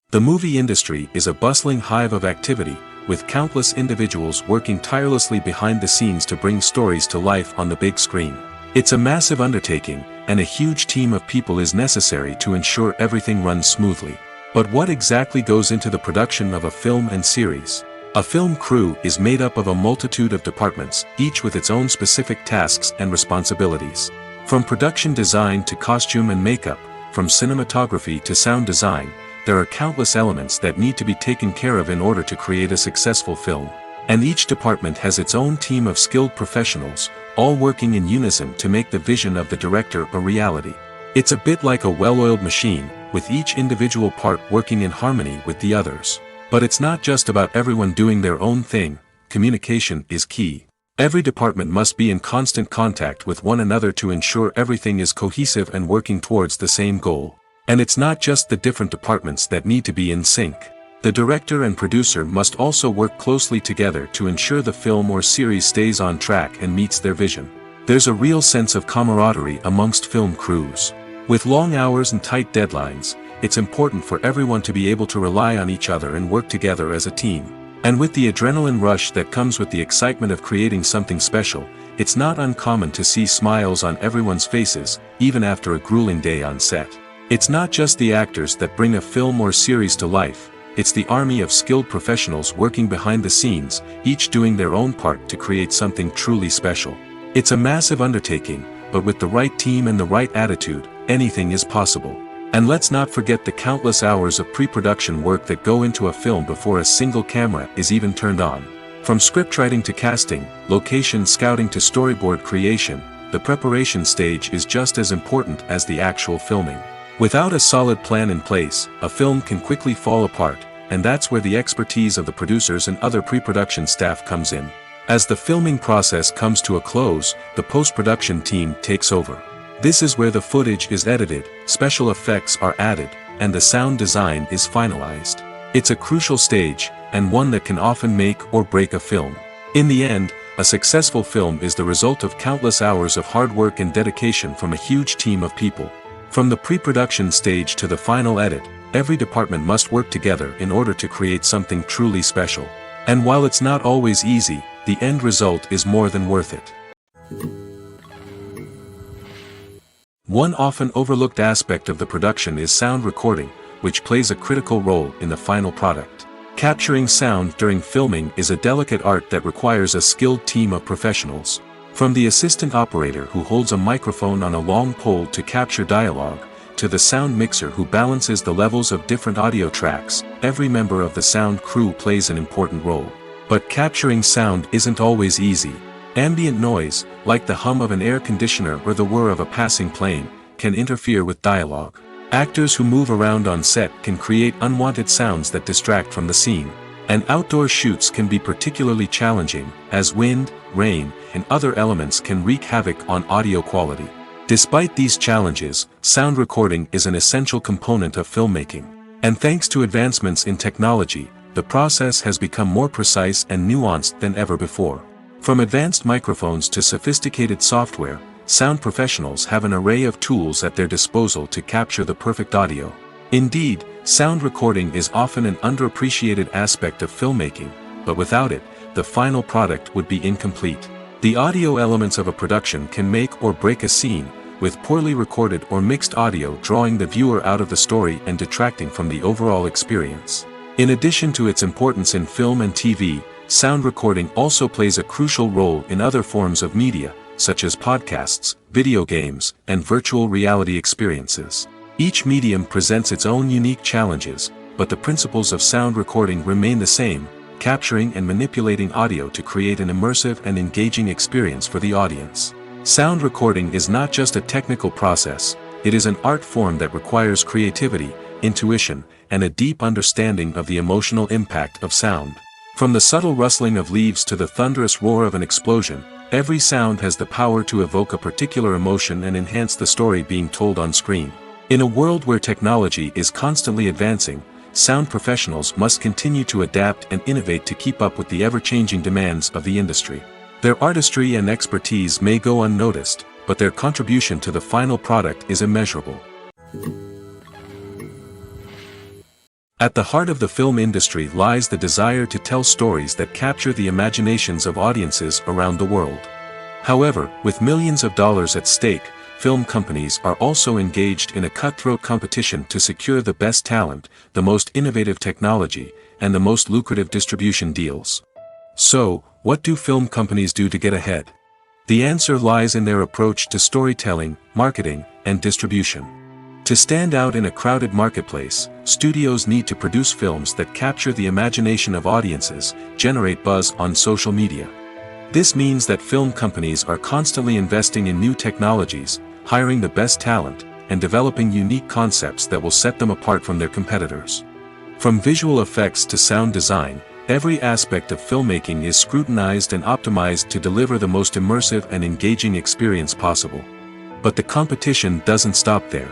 The movie industry is a bustling hive of activity, with countless individuals working tirelessly behind the scenes to bring stories to life on the big screen. It's a massive undertaking, and a huge team of people is necessary to ensure everything runs smoothly. But what exactly goes into the production of a film and series? A film crew is made up of a multitude of departments, each with its own specific tasks and responsibilities. From production design to costume and makeup, from cinematography to sound design, there are countless elements that need to be taken care of in order to create a successful film. And each department has its own team of skilled professionals, all working in unison to make the vision of the director a reality. It's a bit like a well-oiled machine, with each individual part working in harmony with the others. But it's not just about everyone doing their own thing. Communication is key. Every department must be in constant contact with one another to ensure everything is cohesive and working towards the same goal. And it's not just the different departments that need to be in sync. The director and producer must also work closely together to ensure the film or series stays on track and meets their vision. There's a real sense of camaraderie amongst film crews. With long hours and tight deadlines, it's important for everyone to be able to rely on each other and work together as a team. And with the adrenaline rush that comes with the excitement of creating something special, it's not uncommon to see smiles on everyone's faces, even after a grueling day on set. It's not just the actors that bring a film or series to life, it's the army of skilled professionals working behind the scenes, each doing their own part to create something truly special. It's a massive undertaking, but with the right team and the right attitude, anything is possible. And let's not forget the countless hours of pre-production work that go into a film before a single camera is even turned on. From scriptwriting to casting, location scouting to storyboard creation, the preparation stage is just as important as the actual filming. Without a solid plan in place, a film can quickly fall apart, and that's where the expertise of the producers and other pre-production staff comes in. As the filming process comes to a close, the post-production team takes over. This is where the footage is edited, special effects are added, and the sound design is finalized. It's a crucial stage, and one that can often make or break a film. In the end, a successful film is the result of countless hours of hard work and dedication from a huge team of people. From the pre-production stage to the final edit, every department must work together in order to create something truly special. And while it's not always easy, the end result is more than worth it. One often overlooked aspect of the production is sound recording, which plays a critical role in the final product. Capturing sound during filming is a delicate art that requires a skilled team of professionals. From the assistant operator who holds a microphone on a long pole to capture dialogue, to the sound mixer who balances the levels of different audio tracks, every member of the sound crew plays an important role. But capturing sound isn't always easy. Ambient noise, like the hum of an air conditioner or the whir of a passing plane, can interfere with dialogue. Actors who move around on set can create unwanted sounds that distract from the scene. And outdoor shoots can be particularly challenging, as wind, rain, and other elements can wreak havoc on audio quality. Despite these challenges, sound recording is an essential component of filmmaking. And thanks to advancements in technology, the process has become more precise and nuanced than ever before. From advanced microphones to sophisticated software, sound professionals have an array of tools at their disposal to capture the perfect audio. Indeed, sound recording is often an underappreciated aspect of filmmaking, but without it, the final product would be incomplete. The audio elements of a production can make or break a scene, with poorly recorded or mixed audio drawing the viewer out of the story and detracting from the overall experience. In addition to its importance in film and TV, sound recording also plays a crucial role in other forms of media, such as podcasts, video games, and virtual reality experiences. Each medium presents its own unique challenges, but the principles of sound recording remain the same, capturing and manipulating audio to create an immersive and engaging experience for the audience. Sound recording is not just a technical process, it is an art form that requires creativity, intuition, and a deep understanding of the emotional impact of sound. From the subtle rustling of leaves to the thunderous roar of an explosion, every sound has the power to evoke a particular emotion and enhance the story being told on screen. In a world where technology is constantly advancing, sound professionals must continue to adapt and innovate to keep up with the ever-changing demands of the industry. Their artistry and expertise may go unnoticed, but their contribution to the final product is immeasurable. At the heart of the film industry lies the desire to tell stories that capture the imaginations of audiences around the world. However, with millions of dollars at stake, film companies are also engaged in a cutthroat competition to secure the best talent, the most innovative technology, and the most lucrative distribution deals. So, what do film companies do to get ahead? The answer lies in their approach to storytelling, marketing, and distribution. To stand out in a crowded marketplace, studios need to produce films that capture the imagination of audiences, generate buzz on social media. This means that film companies are constantly investing in new technologies, hiring the best talent, and developing unique concepts that will set them apart from their competitors. From visual effects to sound design, every aspect of filmmaking is scrutinized and optimized to deliver the most immersive and engaging experience possible. But the competition doesn't stop there.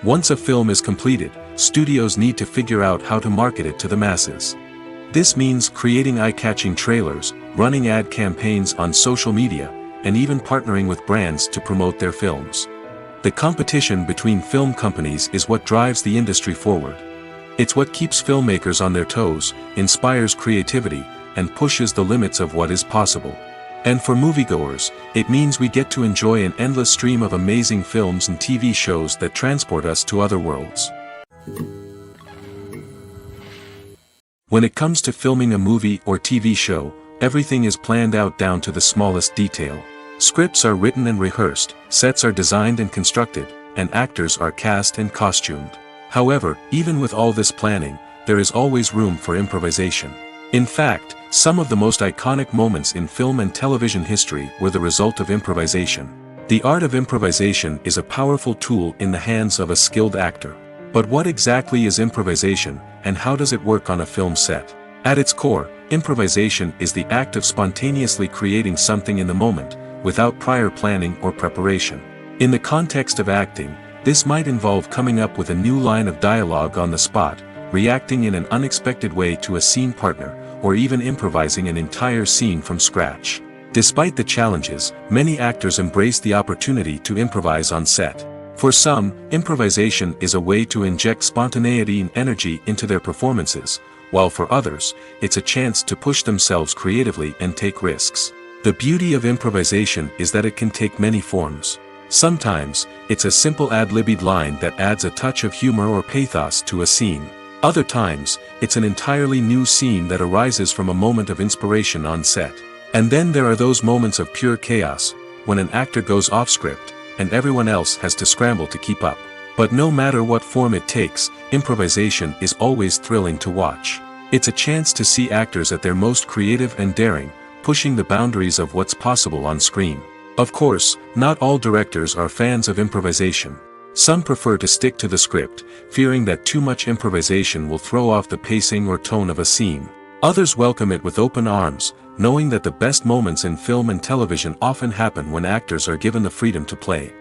Once a film is completed, studios need to figure out how to market it to the masses. This means creating eye-catching trailers, running ad campaigns on social media, and even partnering with brands to promote their films. The competition between film companies is what drives the industry forward. It's what keeps filmmakers on their toes, inspires creativity, and pushes the limits of what is possible. And for moviegoers, it means we get to enjoy an endless stream of amazing films and TV shows that transport us to other worlds. When it comes to filming a movie or TV show, everything is planned out down to the smallest detail. Scripts are written and rehearsed, sets are designed and constructed, and actors are cast and costumed. However, even with all this planning, there is always room for improvisation. In fact, some of the most iconic moments in film and television history were the result of improvisation. The art of improvisation is a powerful tool in the hands of a skilled actor. But what exactly is improvisation, and how does it work on a film set? At its core, improvisation is the act of spontaneously creating something in the moment, without prior planning or preparation. In the context of acting, this might involve coming up with a new line of dialogue on the spot, reacting in an unexpected way to a scene partner, or even improvising an entire scene from scratch. Despite the challenges, many actors embrace the opportunity to improvise on set. For some, improvisation is a way to inject spontaneity and energy into their performances, while for others, it's a chance to push themselves creatively and take risks. The beauty of improvisation is that it can take many forms. Sometimes, it's a simple ad-libbed line that adds a touch of humor or pathos to a scene. Other times, it's an entirely new scene that arises from a moment of inspiration on set. And then there are those moments of pure chaos, when an actor goes off script, and everyone else has to scramble to keep up. But no matter what form it takes, improvisation is always thrilling to watch. It's a chance to see actors at their most creative and daring, pushing the boundaries of what's possible on screen. Of course, not all directors are fans of improvisation. Some prefer to stick to the script, fearing that too much improvisation will throw off the pacing or tone of a scene. Others welcome it with open arms, knowing that the best moments in film and television often happen when actors are given the freedom to play.